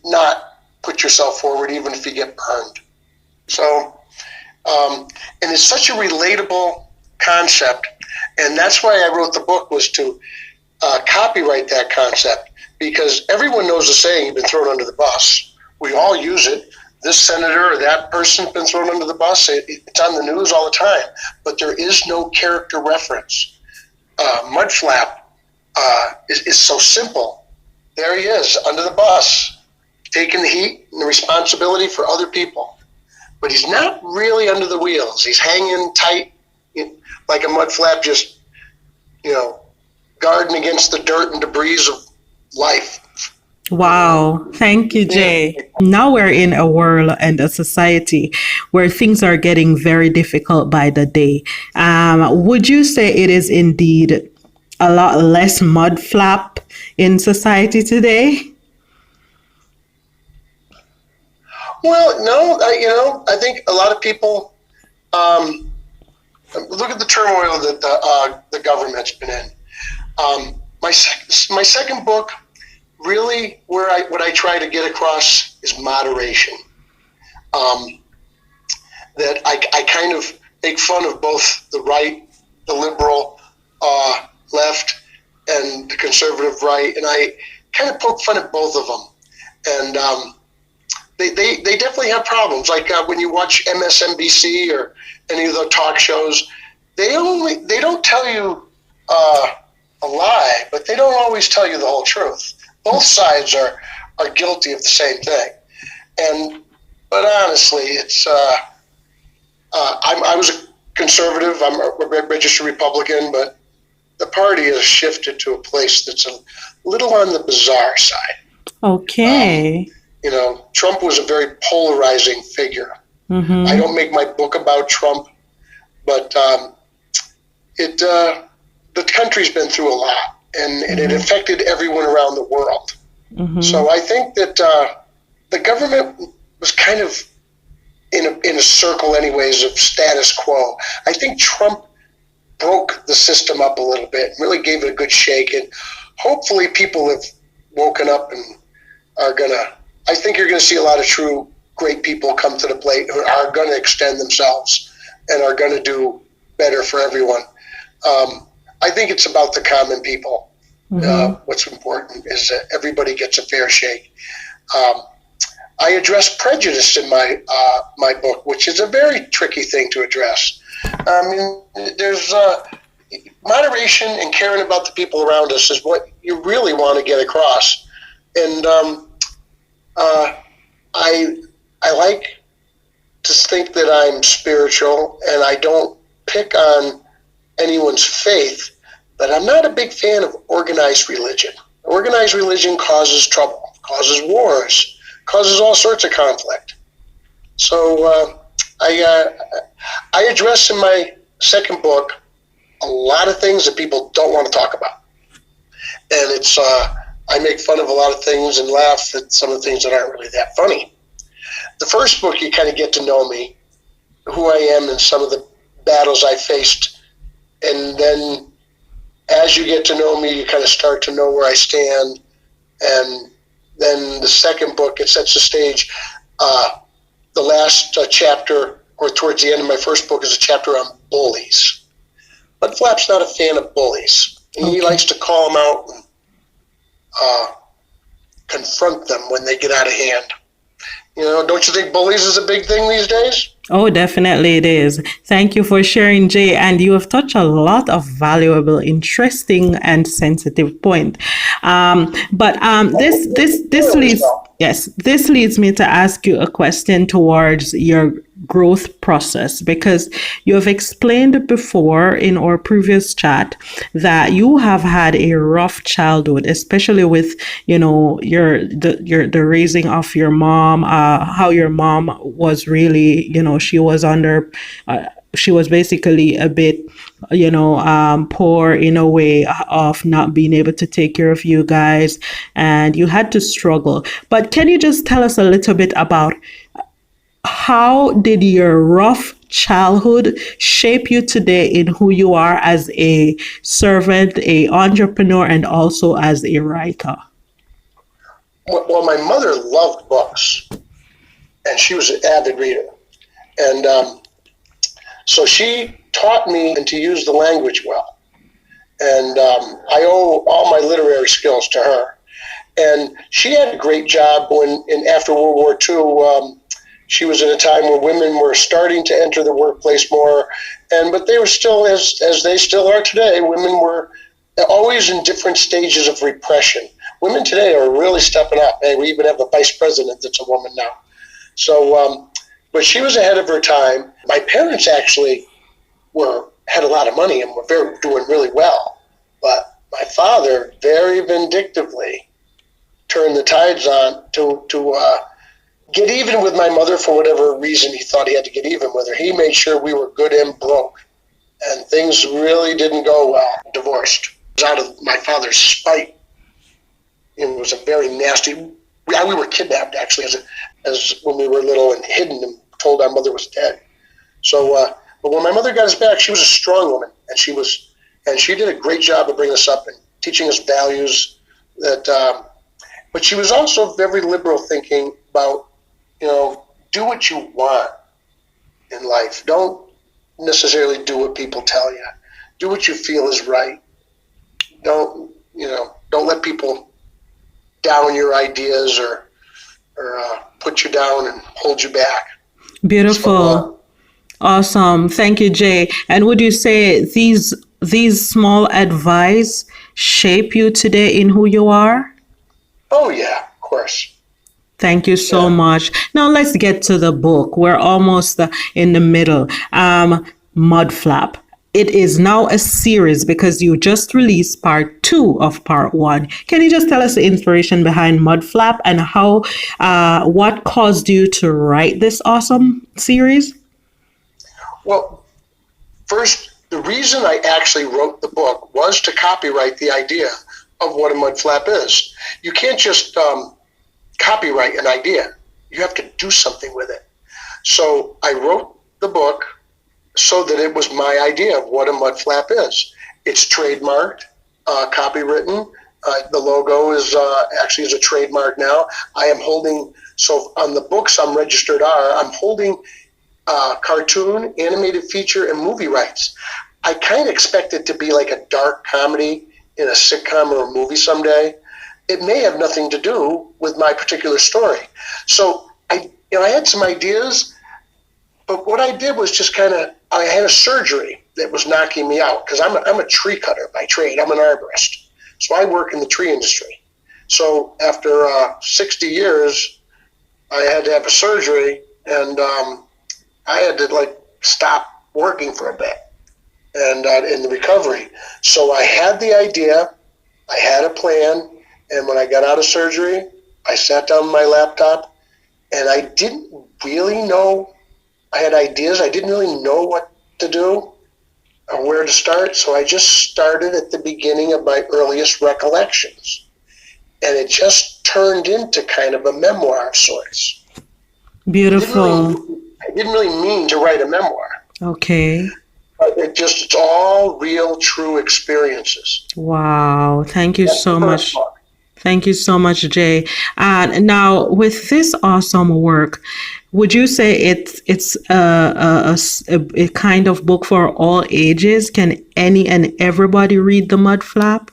not put yourself forward even if you get burned. So, and it's such a relatable concept, and that's why I wrote the book, was to copyright that concept, because everyone knows the saying, you've been thrown under the bus. We all use it. This senator or that person's been thrown under the bus. It's on the news all the time, but there is no character reference. Mud flap is so simple. There he is, under the bus. taking the heat and the responsibility for other people. But he's not really under the wheels. He's hanging tight like a mud flap, just, guarding against the dirt and debris of life. Wow. Thank you, Jay. Yeah. Now we're in a world and a society where things are getting very difficult by the day. Would you say it is indeed a lot less mud flap in society today? Well, no, I think a lot of people look at the turmoil that the government's been in. My second book, really, what I try to get across is moderation. That I kind of make fun of both the right, the liberal left, and the conservative right, and I kind of poke fun at both of them. And they definitely have problems. Like when you watch MSNBC or any of the talk shows, they don't tell you a lie, but they don't always tell you the whole truth. Both sides are guilty of the same thing. But honestly, it's I was a conservative. I'm a registered Republican, but the party has shifted to a place that's a little on the bizarre side. Okay. Trump was a very polarizing figure. Mm-hmm. I don't make my book about Trump, but the country's been through a lot, and it affected everyone around the world. Mm-hmm. So I think that the government was kind of in a circle, anyways, of status quo. I think Trump broke the system up a little bit, really gave it a good shake, and hopefully people have woken up and are gonna. I think you're going to see a lot of true great people come to the plate who are going to extend themselves and are going to do better for everyone. I think it's about the common people. Mm-hmm. What's important is that everybody gets a fair shake. I address prejudice in my book, which is a very tricky thing to address. There's moderation and caring about the people around us is what you really want to get across. And I like to think that I'm spiritual, and I don't pick on anyone's faith, but I'm not a big fan of organized religion. Organized religion causes trouble, causes wars, causes all sorts of conflict. So I address in my second book a lot of things that people don't want to talk about. And it's I make fun of a lot of things and laugh at some of the things that aren't really that funny. The first book, you kind of get to know me, who I am, and some of the battles I faced. And then as you get to know me, you kind of start to know where I stand. And then the second book, it sets the stage. The last chapter, or towards the end of my first book, is a chapter on bullies. But Flap's not a fan of bullies. He likes to call them out and confront them when they get out of hand. Don't you think bullies is a big thing these days? Oh, definitely it is. Thank you for sharing, Jay. And you have touched a lot of valuable, interesting, and sensitive point. This leads me to ask you a question towards your growth process, because you have explained before in our previous chat that you have had a rough childhood, especially with the raising of your mom, how your mom was really she was basically a bit poor in a way of not being able to take care of you guys, and you had to struggle. But can you just tell us a little bit about how did your rough childhood shape you today in who you are as a servant, a entrepreneur, and also as a writer? Well, my mother loved books, and she was an avid reader. And so she taught me to use the language well. And I owe all my literary skills to her. And she had a great job after World War II. She was in a time when women were starting to enter the workplace more, but they were still, as they still are today, women were always in different stages of repression. women today are really stepping up. Hey, we even have a vice president that's a woman now. So, but she was ahead of her time. My parents actually had a lot of money and were doing really well. But my father very vindictively turned the tides on to get even with my mother for whatever reason he thought he had to get even with her. He made sure we were good and broke. And things really didn't go well. Divorced. It was out of my father's spite. It was a very nasty. We were kidnapped actually as when we were little and hidden and told our mother was dead. So, but when my mother got us back, she was a strong woman, and she did a great job of bringing us up and teaching us values. But she was also very liberal, thinking about, do what you want in life. Don't necessarily do what people tell you. Do what you feel is right. Don't let people down your ideas or put you down and hold you back. Beautiful. Awesome. Thank you, Jay. And would you say these small advice shape you today in who you are? Oh, yeah, of course. Thank you so much. Now let's get to the book. We're almost in the middle. Mud Flap. It is now a series because you just released part 2 of part 1. Can you just tell us the inspiration behind Mud Flap and what caused you to write this awesome series? Well, first, the reason I actually wrote the book was to copyright the idea of what a mud flap is. You can't just copyright an idea. You have to do something with it. So I wrote the book so that it was my idea of what a mud flap is. It's trademarked, copywritten. The logo is actually is a trademark now. I am holding, so on the books I'm registered I'm holding cartoon, animated feature, and movie rights. I kind of expect it to be like a dark comedy in a sitcom or a movie someday. It may have nothing to do with my particular story. So I had some ideas, but what I did was just I had a surgery that was knocking me out because I'm a tree cutter by trade. I'm an arborist. So I work in the tree industry. So after 60 years, I had to have a surgery, and I had to stop working for a bit and in the recovery. So I had the idea, I had a plan, and when I got out of surgery, I sat down on my laptop, and I didn't really know. I had ideas. I didn't really know what to do or where to start. So I just started at the beginning of my earliest recollections. And it just turned into kind of a memoir of sorts. Beautiful. I didn't really mean to write a memoir. Okay. But it's all real, true experiences. Wow. Thank you so much. Thank you so much, Jay. And now with this awesome work, would you say it's a kind of book for all ages? Can any and everybody read the Mud Flap?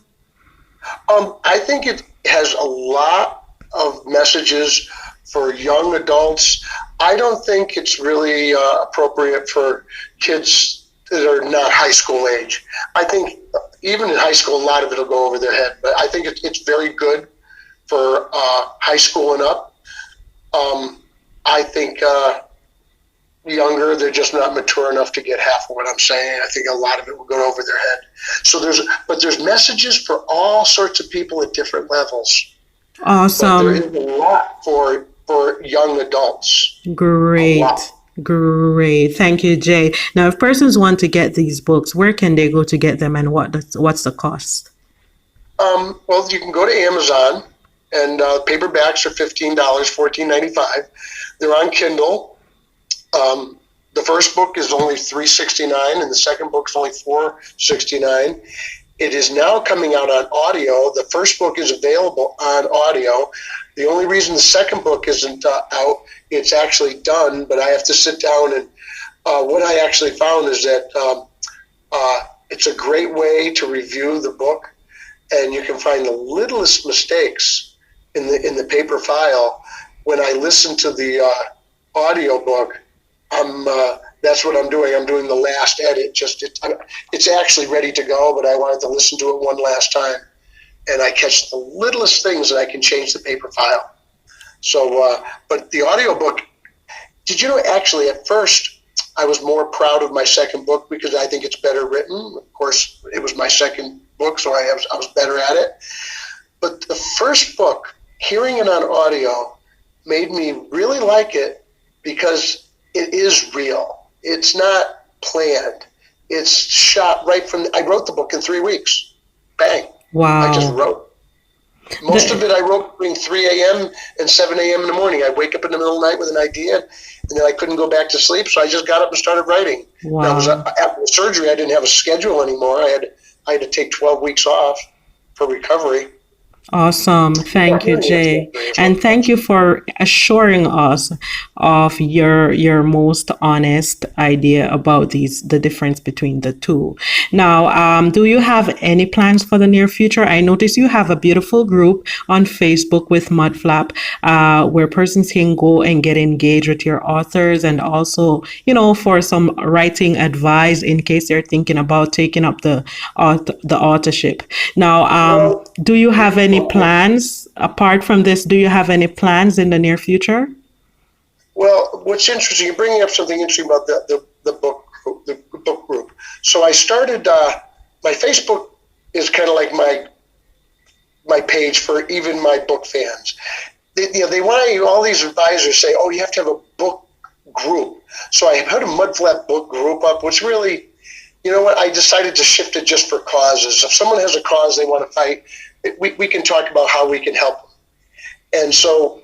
I think it has a lot of messages for young adults. I don't think it's really appropriate for kids that are not high school age. I think even in high school, a lot of it will go over their head. But I think it's very good for high school and up. I think younger, they're just not mature enough to get half of what I'm saying. I think a lot of it will go over their head. So there's messages for all sorts of people at different levels. Awesome. But there is a lot for young adults. Great. Thank you, Jay. Now, if persons want to get these books, where can they go to get them, and what's the cost? Well, you can go to Amazon, and paperbacks are $15, $14.95. They're on Kindle. The first book is only $3.69, and the second book is only $4.69. It is now coming out on audio. The first book is available on audio. The only reason the second book isn't out, it's actually done, but I have to sit down and what I actually found is that it's a great way to review the book, and you can find the littlest mistakes in the paper file. When I listen to the audio book, that's what I'm doing. I'm doing the last edit. It's actually ready to go, but I wanted to listen to it one last time. and I catch the littlest things that I can change the paper file. So, but the audiobook, did you know, actually at first I was more proud of my second book because I think it's better written. Of course, it was my second book, so I was better at it. But the first book, hearing it on audio, made me really like it because it is real. It's not planned. It's shot right from, I wrote the book in 3 weeks. Bang. Wow. I just wrote. Most of it I wrote between 3 a.m. and 7 a.m. in the morning. I'd wake up in the middle of the night with an idea, and then I couldn't go back to sleep, so I just got up and started writing. Wow. After the surgery, I didn't have a schedule anymore. I had to take 12 weeks off for recovery. Awesome. Thank you, Jay. And thank you for assuring us of your most honest idea about the difference between the two. Now, do you have any plans for the near future? I notice you have a beautiful group on Facebook with Mudflap, where persons can go and get engaged with your authors, and also, for some writing advice in case they're thinking about taking up the authorship. Now, do you have any plans apart from this? Do you have any plans in the near future? Well, what's interesting, you're bringing up something interesting about the book group. So I started, my Facebook is kind of like my page for even my book fans. They want you, all these advisors say, oh, you have to have a book group. So I put a Mudflap book group up, which really, you know what, I decided to shift it just for causes. If someone has a cause they want to fight, we can talk about how we can help them. And so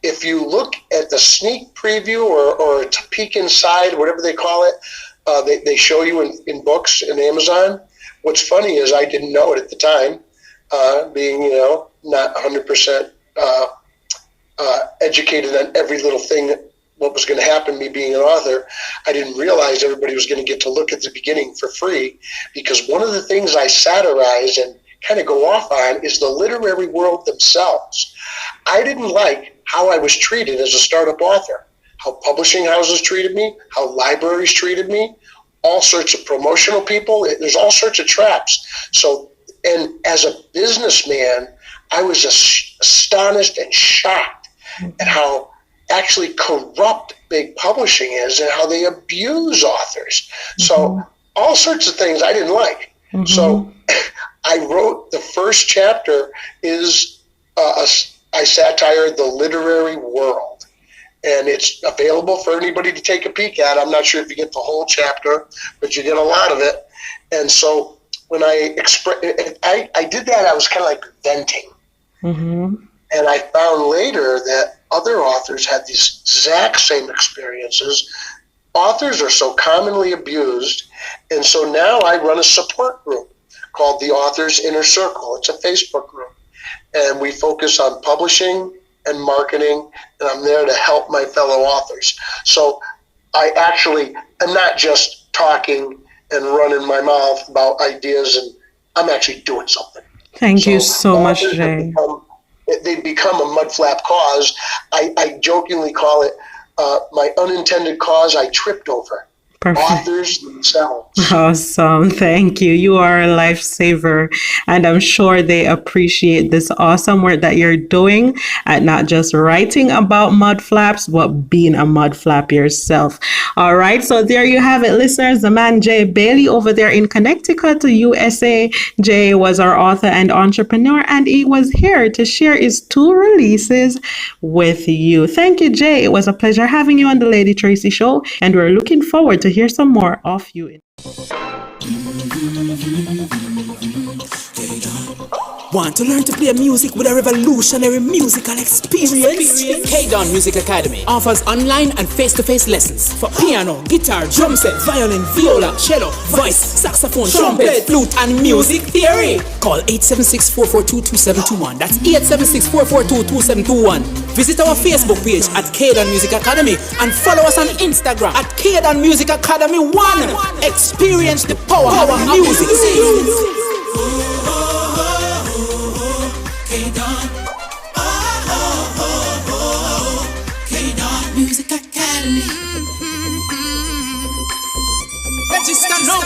if you look at the sneak preview or a peek inside, whatever they call it, they show you in books in Amazon. What's funny is I didn't know it at the time, being, not 100% educated on every little thing, what was going to happen, me being an author. I didn't realize everybody was going to get to look at the beginning for free, because one of the things I satirize and kind of go off on is the literary world themselves. I didn't like how I was treated as a startup author, how publishing houses treated me, how libraries treated me, all sorts of promotional people. There's all sorts of traps. So, and as a businessman, I was astonished and shocked at how actually corrupt big publishing is and how they abuse authors. So all sorts of things I didn't like. So I wrote the first chapter is I satired the literary world, and it's available for anybody to take a peek at. I'm not sure if you get the whole chapter, but you get a lot of it. And so when I did that, I was kind of like venting. And I found later that other authors had these exact same experiences. Authors are so commonly abused, and so now I run a support group called the Authors Inner Circle. It's a Facebook group, and we focus on publishing and marketing, and I'm there to help my fellow authors. So I actually am not just talking and running my mouth about ideas, and I'm actually doing something. Thank you so much, Jay. They've become a Mudflap cause. I jokingly call it my unintended cause I tripped over. Perfect. Authors themselves. Awesome. Thank you. You are a lifesaver. And I'm sure they appreciate this awesome work that you're doing at not just writing about mudflaps, but being a mudflap yourself. All right. So there you have it, listeners. The man Jay Bailey over there in Connecticut, USA. Jay was our author and entrepreneur, and he was here to share his 2 releases with you. Thank you, Jay. It was a pleasure having you on the Lady Tracey Show, and we're looking forward to hear some more of you. Want to learn to play music with a revolutionary musical experience? K-Don Music Academy offers online and face-to-face lessons for piano, guitar, drum set, violin, viola, cello, voice, saxophone, trumpet, flute, and music theory. Call 876-442-2721. That's 876-442-2721. Visit our Facebook page at K-Don Music Academy and follow us on Instagram at K-Don Music Academy 1. Experience the power of music. K-Don Music Academy. Register now.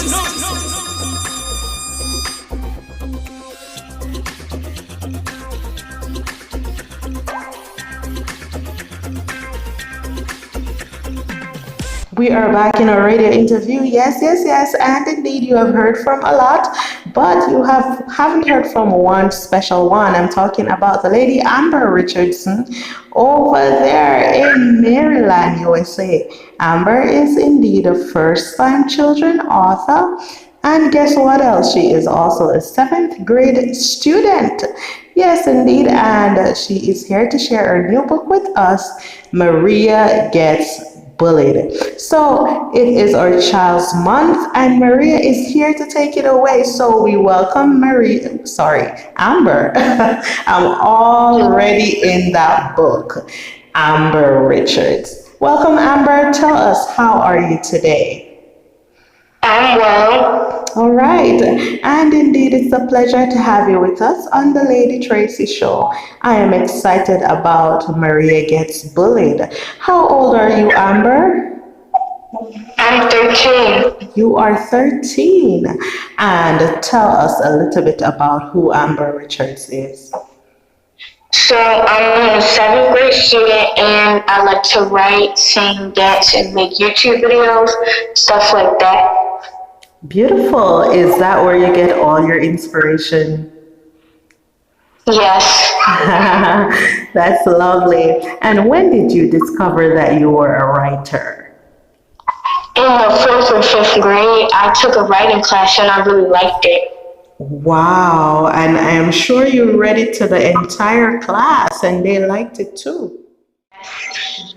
We are back in our radio interview. Yes, yes, yes. And indeed, you have heard from a lot, but you haven't heard from one special one. I'm talking about the lady Amber Richardson over there in Maryland, USA. Amber is indeed a first-time children author. And guess what else? She is also a seventh grade student. Yes, indeed. And she is here to share her new book with us, Maria Gets Bullied. So it is our Child's Month, and Maria is here to take it away. So we welcome Amber. I'm already in that book, Amber Richards. Welcome, Amber. Tell us, how are you today? I'm well. All right. And indeed, it's a pleasure to have you with us on the Lady Tracey Show. I am excited about Maria Gets Bullied. How old are you, Amber? I'm 13. You are 13. And tell us a little bit about who Amber Richards is. So I'm a seventh grade student, and I like to write, sing, dance, and make YouTube videos, stuff like that. Beautiful. Is that where you get all your inspiration? Yes. That's lovely. And when did you discover that you were a writer? In the fourth or fifth grade, I took a writing class, and I really liked it. Wow. And I am sure you read it to the entire class, and they liked it too.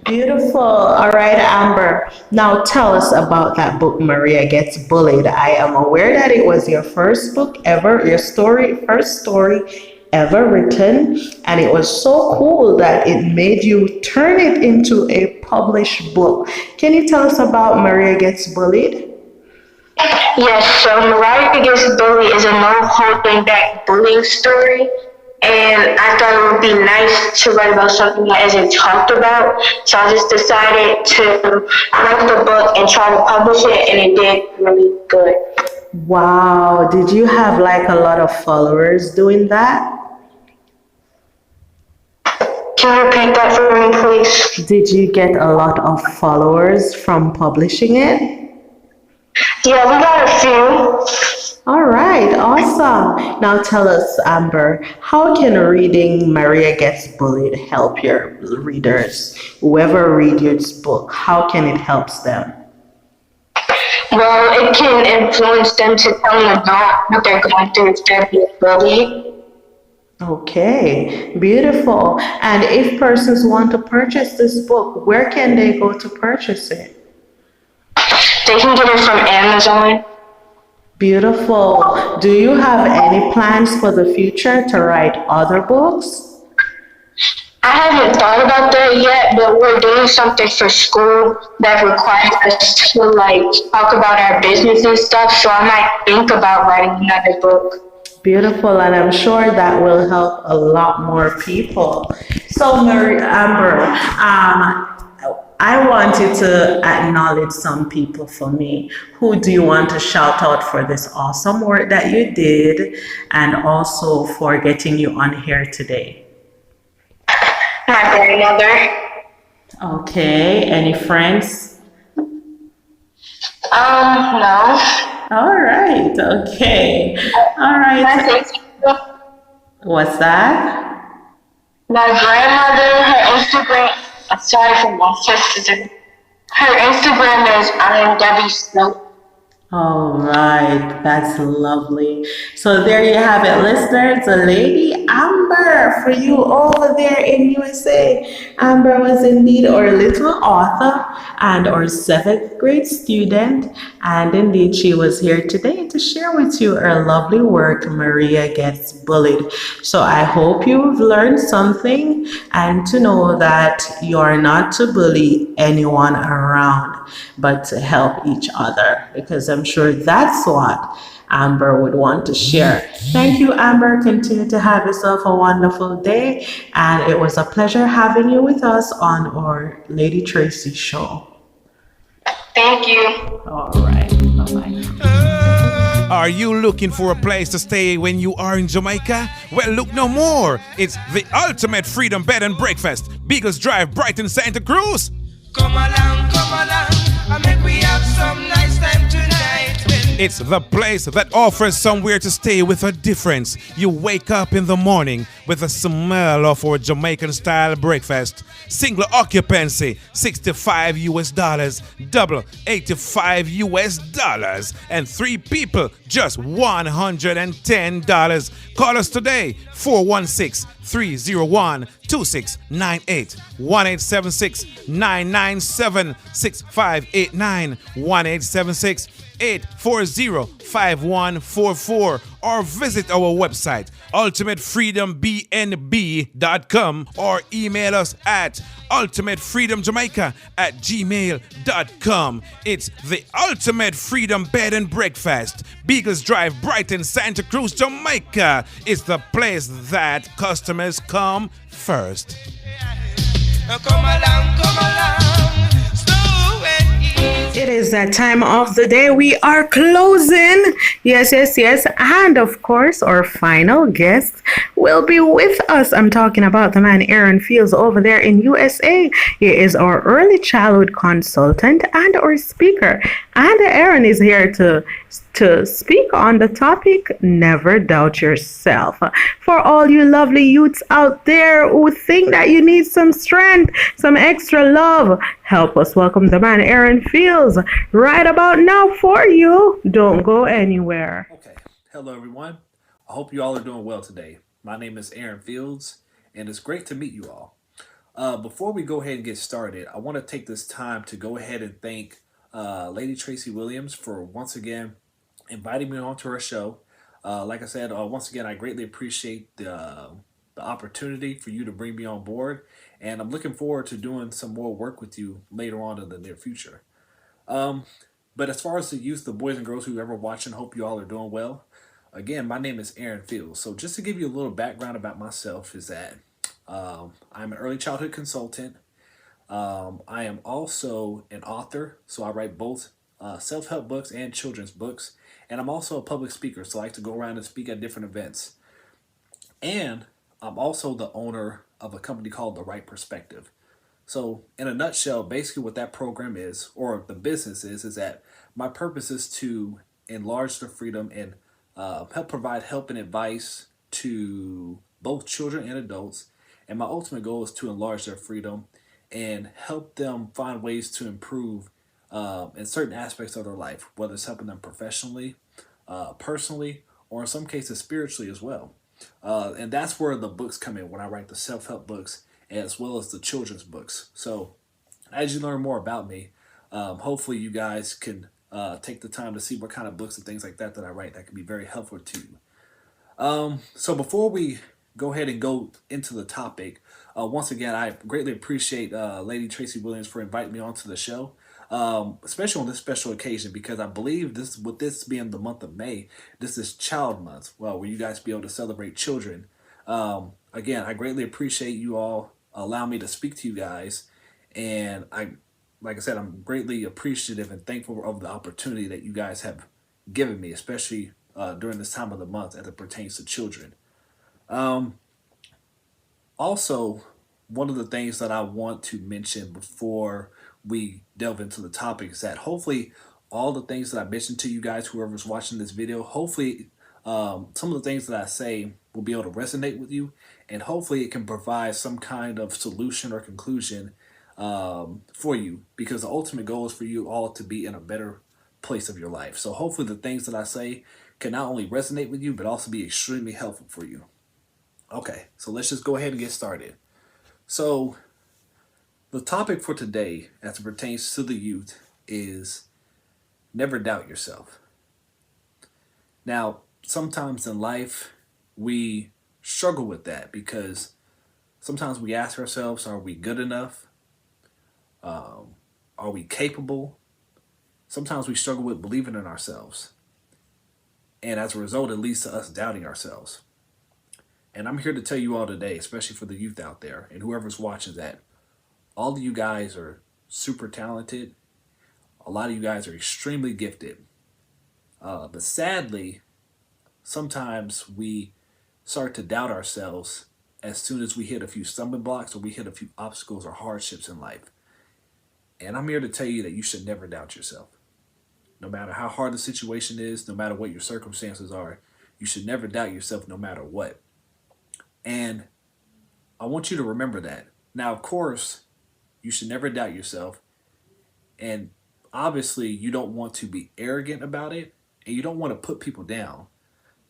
Beautiful. All right, Amber. Now tell us about that book, Maria Gets Bullied. I am aware that it was your first book ever, first story ever written, and it was so cool that it made you turn it into a published book. Can you tell us about Maria Gets Bullied? Yes, so Maria Gets Bullied is a no holding back bullying story. And I thought it would be nice to write about something that isn't talked about. So I just decided to write the book and try to publish it, and it did really good. Wow. Did you have like a lot of followers doing that? Can you repeat that for me, please? Did you get a lot of followers from publishing it? Yeah, we got a few. All right, awesome. Now tell us, Amber, how can reading Maria Gets Bullied help your readers? Whoever reads your book, how can it help them? Well, it can influence them to tell them about what they're going through if they're being bullied. Okay, beautiful. And if persons want to purchase this book, where can they go to purchase it? They can get it from Amazon. Beautiful. Do you have any plans for the future to write other books? I haven't thought about that yet, but we're doing something for school that requires us to talk about our business and stuff, so I might think about writing another book. Beautiful, and I'm sure that will help a lot more people. So, Amber, I want you to acknowledge some people for me. Who do you want to shout out for this awesome work that you did, and also for getting you on here today? My grandmother. Okay, any friends? No. All right, okay. All right. What's that? My grandmother, her Instagram. Sorry for my sister. Her Instagram is Debbie Snow. All right, that's lovely. So there you have it, listeners. The lady Amber for you over there in USA. Amber was indeed our little author and our seventh grade student. And indeed, she was here today to share with you her lovely work, Maria Gets Bullied. So I hope you've learned something and to know that you're not to bully anyone around, but to help each other, because I'm sure that's what Amber would want to share. Thank you, Amber. Continue to have yourself a wonderful day. And it was a pleasure having you with us on our Lady Tracey Show. Thank you. All right. Bye-bye. Are you looking for a place to stay when you are in Jamaica? Well, look no more. It's the ultimate freedom bed and breakfast. Beagles Drive, Brighton, Santa Cruz. Come along, come along. I make we have some nice time tonight. It's the place that offers somewhere to stay with a difference. You wake up in the morning with the smell of our Jamaican style breakfast. Single occupancy, $65, double $85, and 3 people, just $110. Call us today, 416-301-2698, 1-876-997-6589, 1-876-840-5144, or visit our website ultimatefreedombnb.com, or email us at ultimatefreedomjamaica@gmail.com. It's the Ultimate Freedom Bed and Breakfast, Beagles Drive, Brighton, Santa Cruz, Jamaica. It's the place that customers come first. Come along, slow and easy. It is that time of the day. We are closing. Yes. And of course, our final guest will be with us. I'm talking about the man Jeron Fields over there in USA. He is our early childhood consultant and our speaker. And Jeron is here to speak on the topic, Never Doubt Yourself. For all you lovely youths out there who think that you need some strength, some extra love, help us welcome the man Jeron Fields right about now for you. Don't go anywhere. Okay. Hello, everyone. I hope you all are doing well today. My name is Jeron Fields, and it's great to meet you all. Before we go ahead and get started, I want to take this time to go ahead and thank Lady Tracey Williams for once again inviting me onto her show. Like I said, once again, I greatly appreciate the opportunity for you to bring me on board, and I'm looking forward to doing some more work with you later on in the near future. But as far as the youth, the boys and girls who ever watching, hope you all are doing well. Again, my name is Jeron Fields. So just to give you a little background about myself is that I'm an early childhood consultant. I am also an author, so I write both self-help books and children's books. And I'm also a public speaker, so I like to go around and speak at different events. And I'm also the owner of a company called The Right Perspective. So in a nutshell, basically what that program is, or the business is that my purpose is to enlarge the freedom and help provide help and advice to both children and adults. And my ultimate goal is to enlarge their freedom and help them find ways to improve in certain aspects of their life, whether it's helping them professionally, personally, or in some cases spiritually as well. And that's where the books come in when I write the self-help books as well as the children's books. So as you learn more about me, hopefully you guys can take the time to see what kind of books and things like that I write that can be very helpful to you. So before we go ahead and go into the topic, once again, I greatly appreciate Lady Tracey Williams for inviting me onto the show. Especially on this special occasion, because I believe with this being the month of May, this is Child Month, where you guys be able to celebrate children. Again, I greatly appreciate you all allow me to speak to you guys, and like I said, I'm greatly appreciative and thankful of the opportunity that you guys have given me, especially during this time of the month as it pertains to children. Also, one of the things that I want to mention before we delve into the topic is that hopefully all the things that I mentioned to you guys, whoever's watching this video, hopefully some of the things that I say will be able to resonate with you, and hopefully it can provide some kind of solution or conclusion for you, because the ultimate goal is for you all to be in a better place of your life. So hopefully the things that I say can not only resonate with you, but also be extremely helpful for you. Okay, so let's just go ahead and get started. So the topic for today, as it pertains to the youth, is never doubt yourself. Now, sometimes in life, we struggle with that because sometimes we ask ourselves, are we good enough? Are we capable? Sometimes we struggle with believing in ourselves. And as a result, it leads to us doubting ourselves. And I'm here to tell you all today, especially for the youth out there and whoever's watching, that all of you guys are super talented. A lot of you guys are extremely gifted. But sadly, sometimes we start to doubt ourselves as soon as we hit a few stumbling blocks or we hit a few obstacles or hardships in life. And I'm here to tell you that you should never doubt yourself. No matter how hard the situation is, no matter what your circumstances are, you should never doubt yourself no matter what. And I want you to remember that. Now, of course, you should never doubt yourself. And obviously, you don't want to be arrogant about it and you don't want to put people down.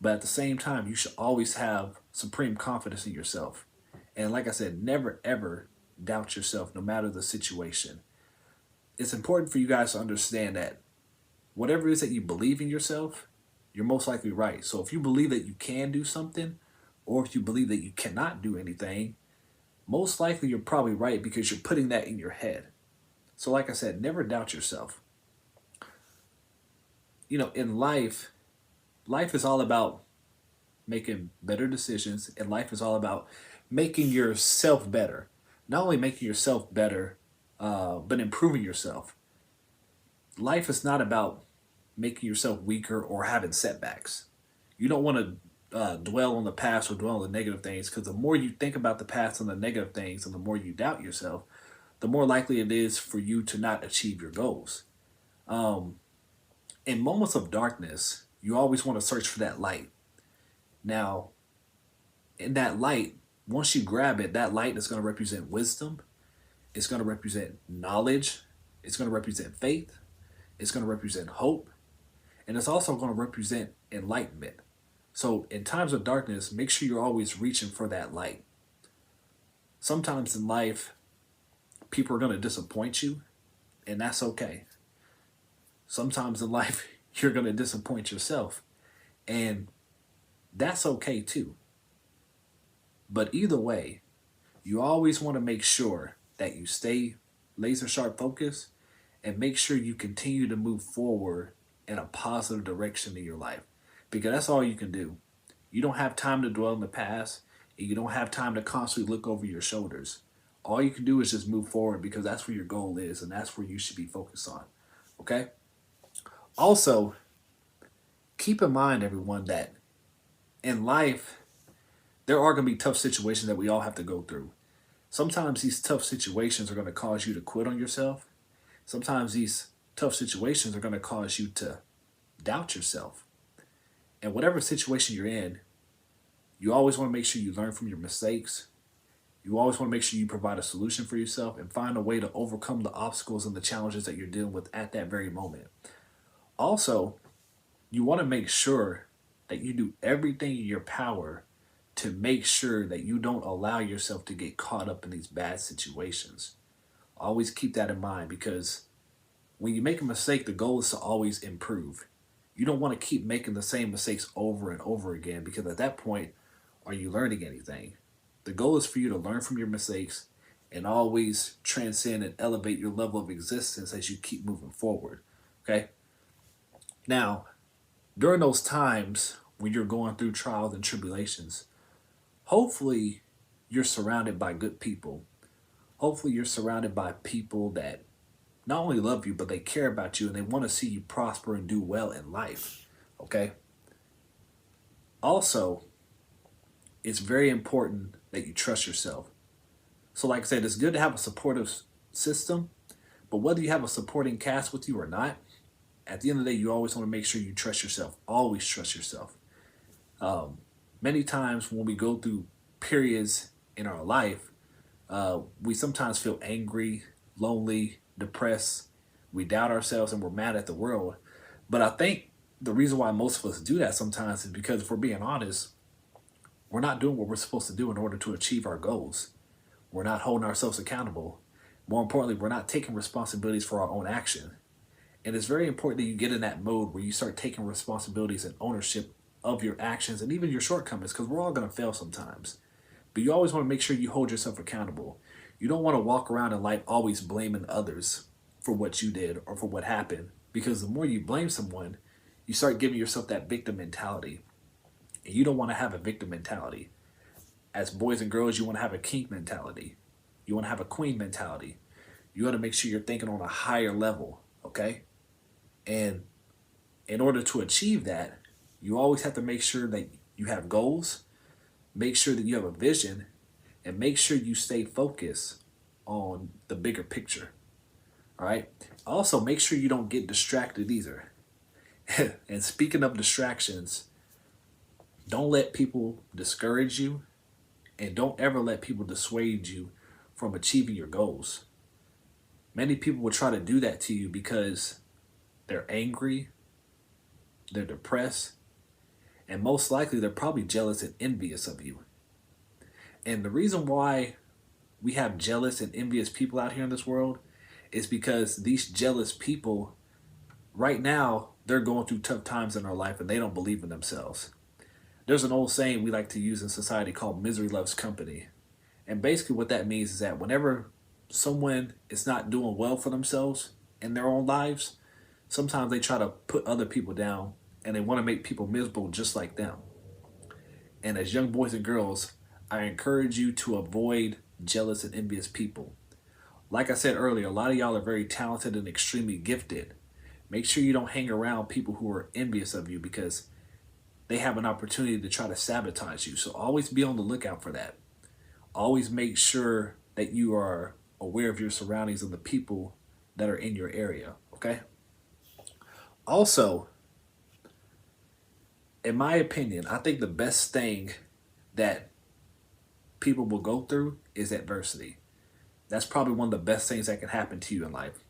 But at the same time, you should always have supreme confidence in yourself. And like I said, never ever doubt yourself no matter the situation. It's important for you guys to understand that whatever it is that you believe in yourself, you're most likely right. So if you believe that you can do something, or if you believe that you cannot do anything, most likely you're probably right because you're putting that in your head. So like I said, never doubt yourself. You know, in life is all about making better decisions, and life is all about making yourself better. Not only making yourself better, but improving yourself. Life is not about making yourself weaker or having setbacks. You don't want to dwell on the past or dwell on the negative things, because the more you think about the past and the negative things and the more you doubt yourself, the more likely it is for you to not achieve your goals. In moments of darkness, you always want to search for that light. Now, in that light, once you grab it, that light is going to represent wisdom. It's going to represent knowledge. It's going to represent faith. It's going to represent hope. And it's also going to represent enlightenment. So in times of darkness, make sure you're always reaching for that light. Sometimes in life, people are going to disappoint you, and that's okay. Sometimes in life, you're going to disappoint yourself, and that's okay too. But either way, you always want to make sure that you stay laser sharp focused and make sure you continue to move forward in a positive direction in your life, because that's all you can do. You don't have time to dwell in the past, and you don't have time to constantly look over your shoulders. All you can do is just move forward, because that's where your goal is and that's where you should be focused on. Okay? Also, keep in mind, everyone, that in life, there are going to be tough situations that we all have to go through. Sometimes these tough situations are going to cause you to quit on yourself. Sometimes these tough situations are going to cause you to doubt yourself. And whatever situation you're in, you always want to make sure you learn from your mistakes. You always want to make sure you provide a solution for yourself and find a way to overcome the obstacles and the challenges that you're dealing with at that very moment. Also, you want to make sure that you do everything in your power to make sure that you don't allow yourself to get caught up in these bad situations. Always keep that in mind, because when you make a mistake, the goal is to always improve. You don't want to keep making the same mistakes over and over again, because at that point, are you learning anything? The goal is for you to learn from your mistakes and always transcend and elevate your level of existence as you keep moving forward. Okay? Now, during those times when you're going through trials and tribulations, hopefully you're surrounded by good people. Hopefully you're surrounded by people that not only love you, but they care about you and they want to see you prosper and do well in life. Okay? Also, it's very important that you trust yourself. So like I said, it's good to have a supportive system, but whether you have a supporting cast with you or not, at the end of the day, you always want to make sure you trust yourself. Always trust yourself. Many times when we go through periods in our life, we sometimes feel angry, lonely, depressed. We doubt ourselves and we're mad at the world. But I think the reason why most of us do that sometimes is because, if we're being honest, we're not doing what we're supposed to do in order to achieve our goals. We're not holding ourselves accountable. More importantly, we're not taking responsibilities for our own action. And it's very important that you get in that mode where you start taking responsibilities and ownership of your actions and even your shortcomings, because we're all going to fail sometimes. But you always want to make sure you hold yourself accountable. You don't want to walk around in life always blaming others for what you did or for what happened, because the more you blame someone, you start giving yourself that victim mentality. And you don't want to have a victim mentality. As boys and girls, you want to have a king mentality. You want to have a queen mentality. You want to make sure you're thinking on a higher level, okay? And in order to achieve that, you always have to make sure that you have goals, make sure that you have a vision, and make sure you stay focused on the bigger picture. All right. Also, make sure you don't get distracted either. And speaking of distractions, don't let people discourage you, and don't ever let people dissuade you from achieving your goals. Many people will try to do that to you because they're angry, they're depressed, and most likely they're probably jealous and envious of you. And the reason why we have jealous and envious people out here in this world is because these jealous people, right now, they're going through tough times in their life and they don't believe in themselves. There's an old saying we like to use in society called misery loves company. And basically what that means is that whenever someone is not doing well for themselves in their own lives, sometimes they try to put other people down and they want to make people miserable just like them. And as young boys and girls, I encourage you to avoid jealous and envious people. Like I said earlier, a lot of y'all are very talented and extremely gifted. Make sure you don't hang around people who are envious of you because they have an opportunity to try to sabotage you. So always be on the lookout for that. Always make sure that you are aware of your surroundings and the people that are in your area, okay? Also, in my opinion, I think the best thing that people will go through is adversity. That's probably one of the best things that can happen to you in life.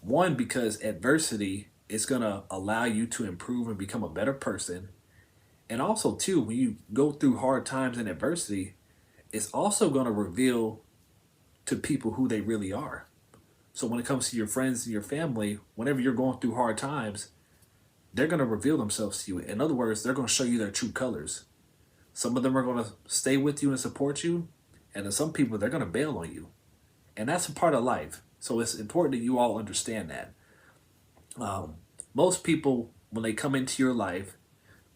One, because adversity is going to allow you to improve and become a better person. And also, two, when you go through hard times and adversity, it's also going to reveal to people who they really are. So when it comes to your friends and your family, whenever you're going through hard times, they're going to reveal themselves to you. In other words, they're going to show you their true colors. Some of them are going to stay with you and support you, and then some people, they're going to bail on you. And that's a part of life. So it's important that you all understand that. Most people, when they come into your life,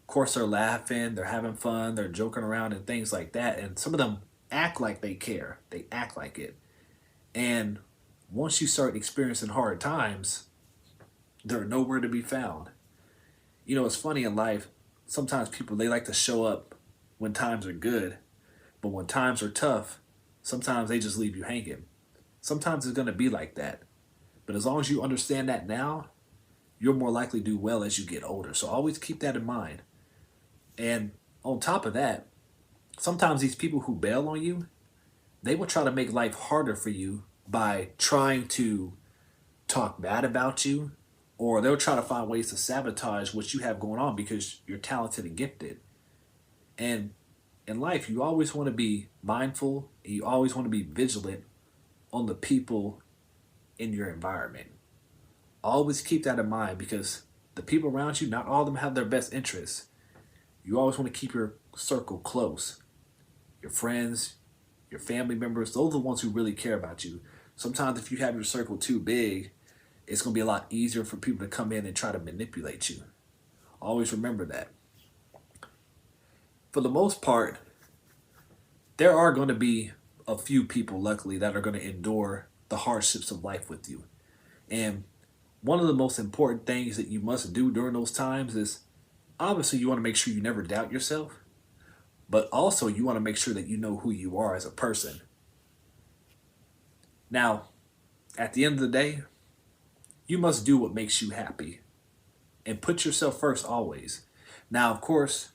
of course, they're laughing, they're having fun, they're joking around and things like that. And some of them act like they care. They act like it. And once you start experiencing hard times, they're nowhere to be found. You know, it's funny in life, sometimes people, they like to show up when times are good, but when times are tough, sometimes they just leave you hanging. Sometimes it's going to be like that. But as long as you understand that now, you're more likely to do well as you get older. So always keep that in mind. And on top of that, sometimes these people who bail on you, they will try to make life harder for you by trying to talk bad about you, or they'll try to find ways to sabotage what you have going on because you're talented and gifted. And in life, you always want to be mindful and you always want to be vigilant on the people in your environment. Always keep that in mind because the people around you, not all of them have their best interests. You always want to keep your circle close. Your friends, your family members, those are the ones who really care about you. Sometimes if you have your circle too big, it's going to be a lot easier for people to come in and try to manipulate you. Always remember that. For the most part, there are going to be a few people, luckily, that are going to endure the hardships of life with you. And one of the most important things that you must do during those times is, obviously, you want to make sure you never doubt yourself, but also you want to make sure that you know who you are as a person. Now, at the end of the day, you must do what makes you happy and put yourself first always. Now, of course,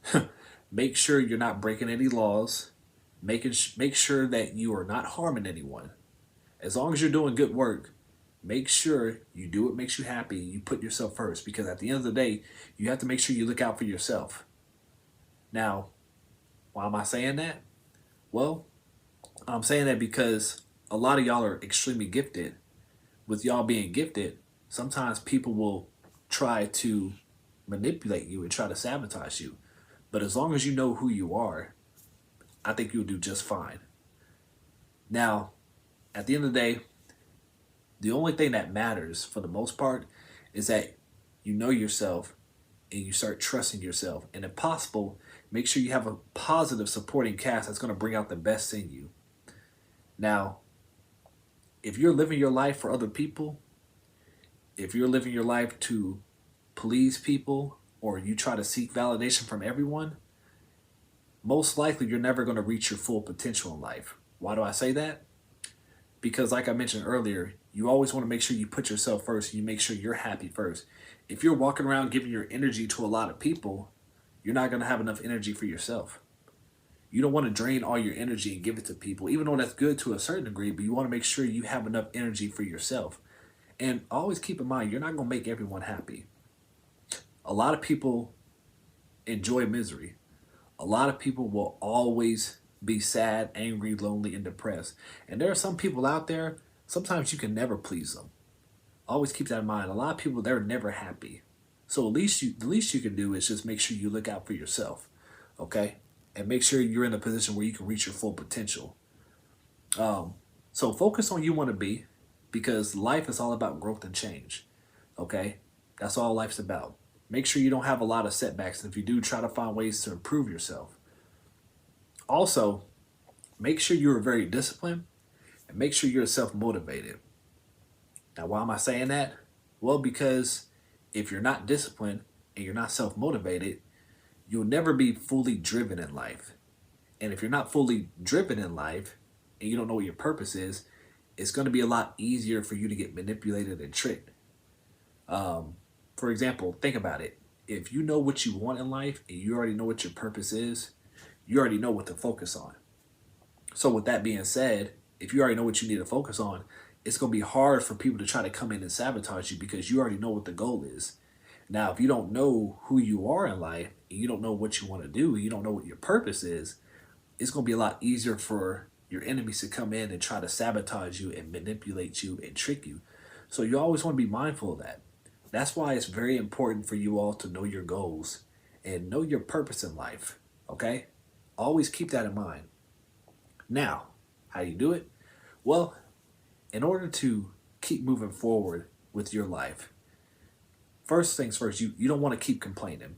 make sure you're not breaking any laws. Make sure that you are not harming anyone. As long as you're doing good work, make sure you do what makes you happy. You put yourself first because at the end of the day, you have to make sure you look out for yourself. Now, why am I saying that? Well, I'm saying that because a lot of y'all are extremely gifted. With y'all being gifted, sometimes people will try to manipulate you and try to sabotage you. But as long as you know who you are, I think you'll do just fine. Now, at the end of the day, the only thing that matters for the most part is that you know yourself and you start trusting yourself. And if possible, make sure you have a positive supporting cast that's going to bring out the best in you. Now, if you're living your life for other people, if you're living your life to please people, or you try to seek validation from everyone, most likely you're never going to reach your full potential in life. Why do I say that? Because like I mentioned earlier, you always want to make sure you put yourself first and you make sure you're happy first. If you're walking around giving your energy to a lot of people, you're not going to have enough energy for yourself. You don't want to drain all your energy and give it to people, even though that's good to a certain degree, but you want to make sure you have enough energy for yourself. And always keep in mind, you're not going to make everyone happy. A lot of people enjoy misery. A lot of people will always be sad, angry, lonely, and depressed. And there are some people out there, sometimes you can never please them. Always keep that in mind. A lot of people, they're never happy. So the least you can do is just make sure you look out for yourself, okay? And make sure you're in a position where you can reach your full potential. So focus on who you want to be, because life is all about growth and change, okay? That's all life's about. Make sure you don't have a lot of setbacks. And if you do, try to find ways to improve yourself. Also, make sure you're very disciplined and make sure you're self-motivated. Now, why am I saying that? Well, because if you're not disciplined and you're not self-motivated, you'll never be fully driven in life. And if you're not fully driven in life and you don't know what your purpose is, it's going to be a lot easier for you to get manipulated and tricked. For example, think about it. If you know what you want in life and you already know what your purpose is, you already know what to focus on. So with that being said, if you already know what you need to focus on, it's going to be hard for people to try to come in and sabotage you because you already know what the goal is. Now, if you don't know who you are in life and you don't know what you want to do, you don't know what your purpose is, it's going to be a lot easier for your enemies to come in and try to sabotage you and manipulate you and trick you. So you always want to be mindful of that. That's why it's very important for you all to know your goals and know your purpose in life, okay? Always keep that in mind. Now, how do you do it? Well, in order to keep moving forward with your life, first things first, you don't want to keep complaining.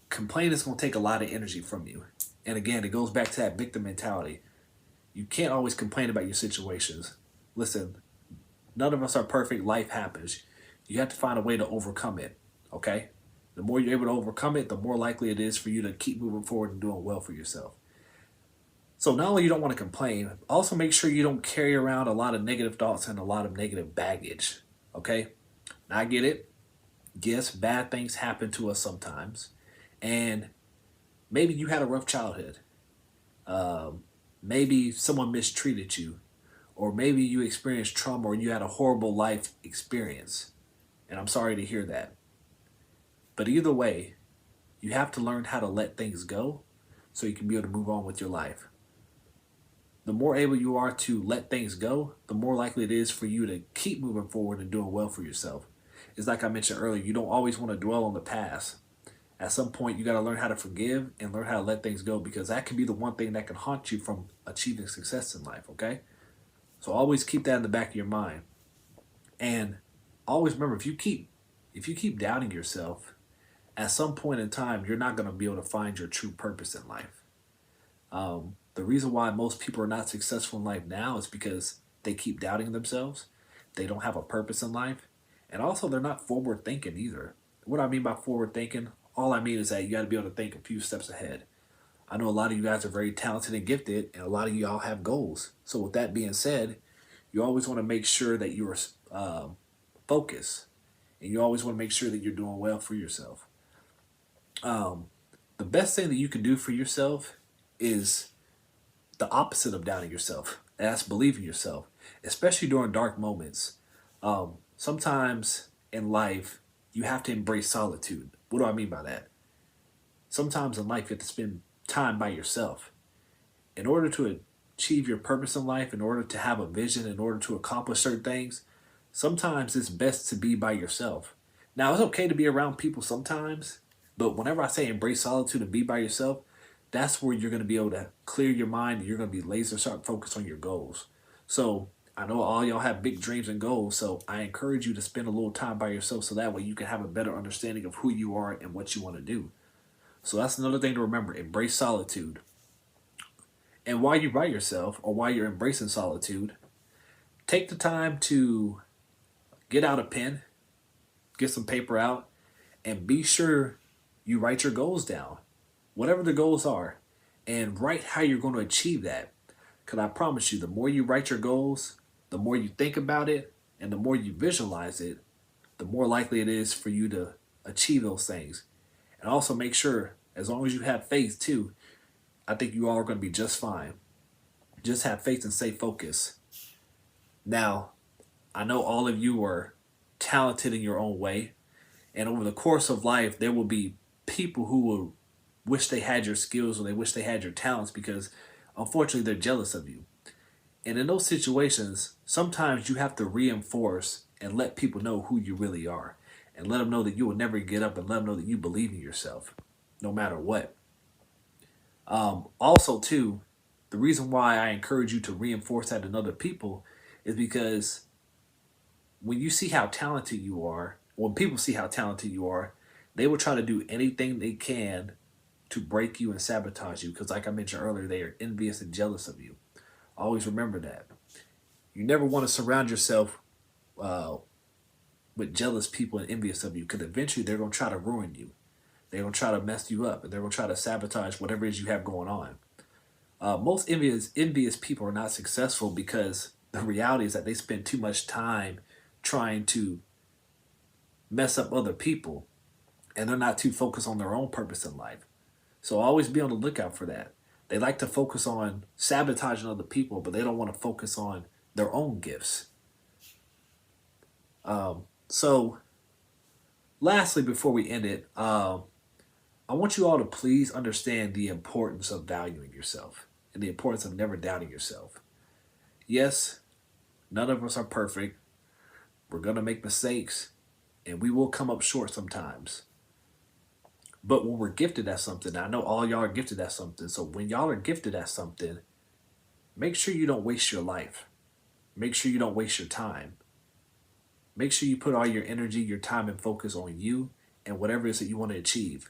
Complaining is going to take a lot of energy from you. And again, it goes back to that victim mentality. You can't always complain about your situations. Listen, none of us are perfect. Life happens. You have to find a way to overcome it, okay? The more you're able to overcome it, the more likely it is for you to keep moving forward and doing well for yourself. So not only you don't want to complain, also make sure you don't carry around a lot of negative thoughts and a lot of negative baggage, okay? Now, I get it. Yes, bad things happen to us sometimes. And maybe you had a rough childhood. Maybe someone mistreated you. Or maybe you experienced trauma or you had a horrible life experience. And I'm sorry to hear that. But either way, you have to learn how to let things go so you can be able to move on with your life. The more able you are to let things go, the more likely it is for you to keep moving forward and doing well for yourself. It's like I mentioned earlier, you don't always want to dwell on the past. At some point, you got to learn how to forgive and learn how to let things go, because that can be the one thing that can haunt you from achieving success in life, okay? So always keep that in the back of your mind. And always remember, if you keep doubting yourself, at some point in time, you're not going to be able to find your true purpose in life. The reason why most people are not successful in life now is because they keep doubting themselves. They don't have a purpose in life. And also, they're not forward thinking either. What I mean by forward thinking, all I mean is that you got to be able to think a few steps ahead. I know a lot of you guys are very talented and gifted, and a lot of y'all have goals. So with that being said, you always want to make sure that you're focused, and you always want to make sure that you're doing well for yourself. The best thing that you can do for yourself is the opposite of doubting yourself. And that's believing yourself, especially during dark moments. Sometimes in life, you have to embrace solitude. What do I mean by that? Sometimes in life, you have to spend time by yourself. In order to achieve your purpose in life, in order to have a vision, in order to accomplish certain things, sometimes it's best to be by yourself. Now, it's okay to be around people sometimes, but whenever I say embrace solitude and be by yourself, that's where you're going to be able to clear your mind and you're going to be laser sharp focused on your goals. So I know all y'all have big dreams and goals, so I encourage you to spend a little time by yourself so that way you can have a better understanding of who you are and what you want to do. So that's another thing to remember, embrace solitude. And while you're by yourself or while you're embracing solitude, take the time to get out a pen, get some paper out, and be sure you write your goals down, whatever the goals are, and write how you're going to achieve that. Because I promise you, the more you write your goals, the more you think about it and the more you visualize it, the more likely it is for you to achieve those things. And also make sure, as long as you have faith too, I think you all are going to be just fine. Just have faith and stay focused. Now, I know all of you are talented in your own way. And over the course of life, there will be people who will wish they had your skills or they wish they had your talents because unfortunately they're jealous of you. And in those situations, sometimes you have to reinforce and let people know who you really are. And let them know that you will never get up and let them know that you believe in yourself, no matter what. Also, too, the reason why I encourage you to reinforce that in other people is because when you see how talented you are, when people see how talented you are, they will try to do anything they can to break you and sabotage you. Because like I mentioned earlier, they are envious and jealous of you. Always remember that. You never want to surround yourself with jealous people and envious of you, because eventually they're going to try to ruin you. They're going to try to mess you up, and they're going to try to sabotage whatever it is you have going on. Most envious people are not successful because the reality is that they spend too much time trying to mess up other people, and they're not too focused on their own purpose in life. So always be on the lookout for that. They like to focus on sabotaging other people, but they don't want to focus on their own gifts. So lastly, before we end it, I want you all to please understand the importance of valuing yourself and the importance of never doubting yourself. Yes, none of us are perfect. We're going to make mistakes, and we will come up short sometimes. But when we're gifted at something, I know all y'all are gifted at something. So when y'all are gifted at something, make sure you don't waste your life. Make sure you don't waste your time. Make sure you put all your energy, your time, and focus on you and whatever it is that you want to achieve.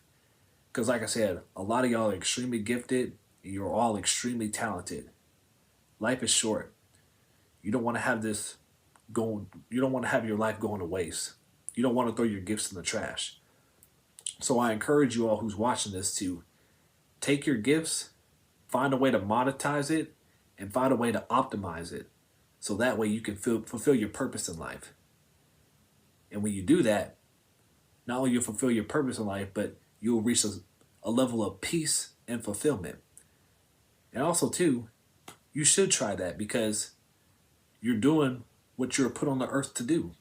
Because like I said, a lot of y'all are extremely gifted. And you're all extremely talented. Life is short. You don't want to have this going. You don't want to have your life going to waste. You don't want to throw your gifts in the trash. So I encourage you all who's watching this to take your gifts, find a way to monetize it, and find a way to optimize it. So that way you can fulfill your purpose in life. And when you do that, not only you'll fulfill your purpose in life, but you'll reach a level of peace and fulfillment. And also, too, you should try that because you're doing what you're put on the earth to do.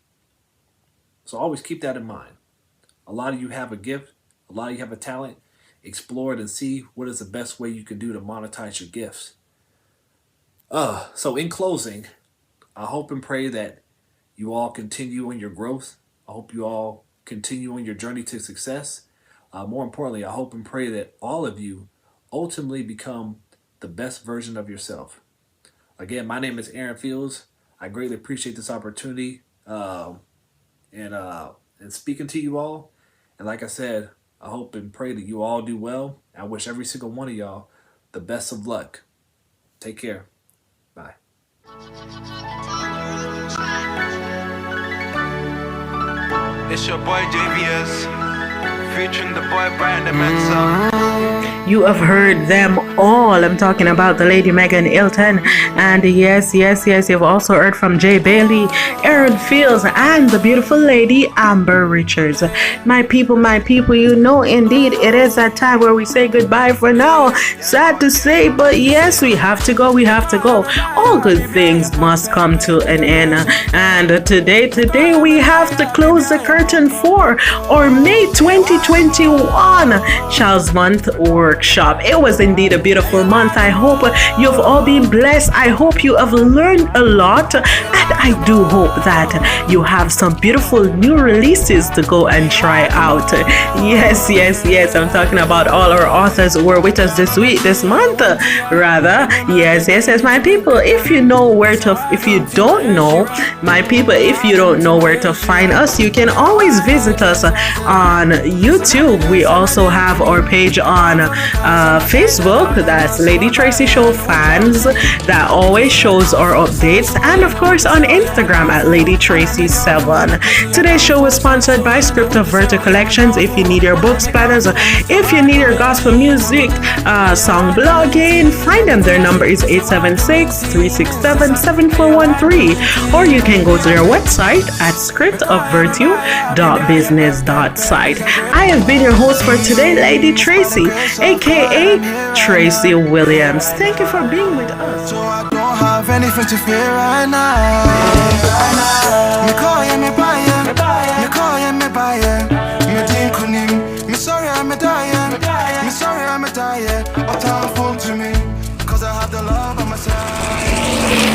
So always keep that in mind. A lot of you have a gift. A lot of you have a talent. Explore it and see what is the best way you can do to monetize your gifts. So in closing, I hope and pray that you all continue in your growth. I hope you all continue on your journey to success. More importantly, I hope and pray that all of you ultimately become the best version of yourself. Again, my name is Aaron Fields. I greatly appreciate this opportunity and speaking to you all. And like I said, I hope and pray that you all do well. I wish every single one of y'all the best of luck. Take care. Bye. It's your boy JVS, featuring the boy Brian the Mensa. You have heard them all. I'm talking about the lady Megan Hylton. And yes, you've also heard from Jay Bailey, Aaron Fields, and the beautiful lady Amber Richards. My people, you know indeed it is that time where we say goodbye for now. Sad to say, but yes, we have to go. All good things must come to an end. And today we have to close the curtain for our May 2021 Child's Month workshop. It was indeed a beautiful month. I hope you've all been blessed. I hope you have learned a lot, and I do hope that you have some beautiful new releases to go and try out. Yes, I'm talking about all our authors who were with us this month rather. Yes, my people, if you don't know where to find us, you can always visit us on YouTube. We also have our page on Facebook. That's Lady Tracey Show Fans. That always shows our updates. And of course on Instagram at Lady Tracey 7. Today's show was sponsored by Script of Virtu Collections. If you need your books, planners, if you need your gospel music, song blogging, find them. Their number is 876-367-7413. Or you can go to their website at scriptofvirtue.business.site. I have been your host for today, Lady Tracey, aka Tracey Williams. Thank you for being with us. So I don't have anything to fear right now. Me call you, me buy you. Me call you, me buy you. Me didn't kunim. Me sorry, I'm a dying. Me sorry, I'm a dying. But I'm full to me, cause I have the love on my side.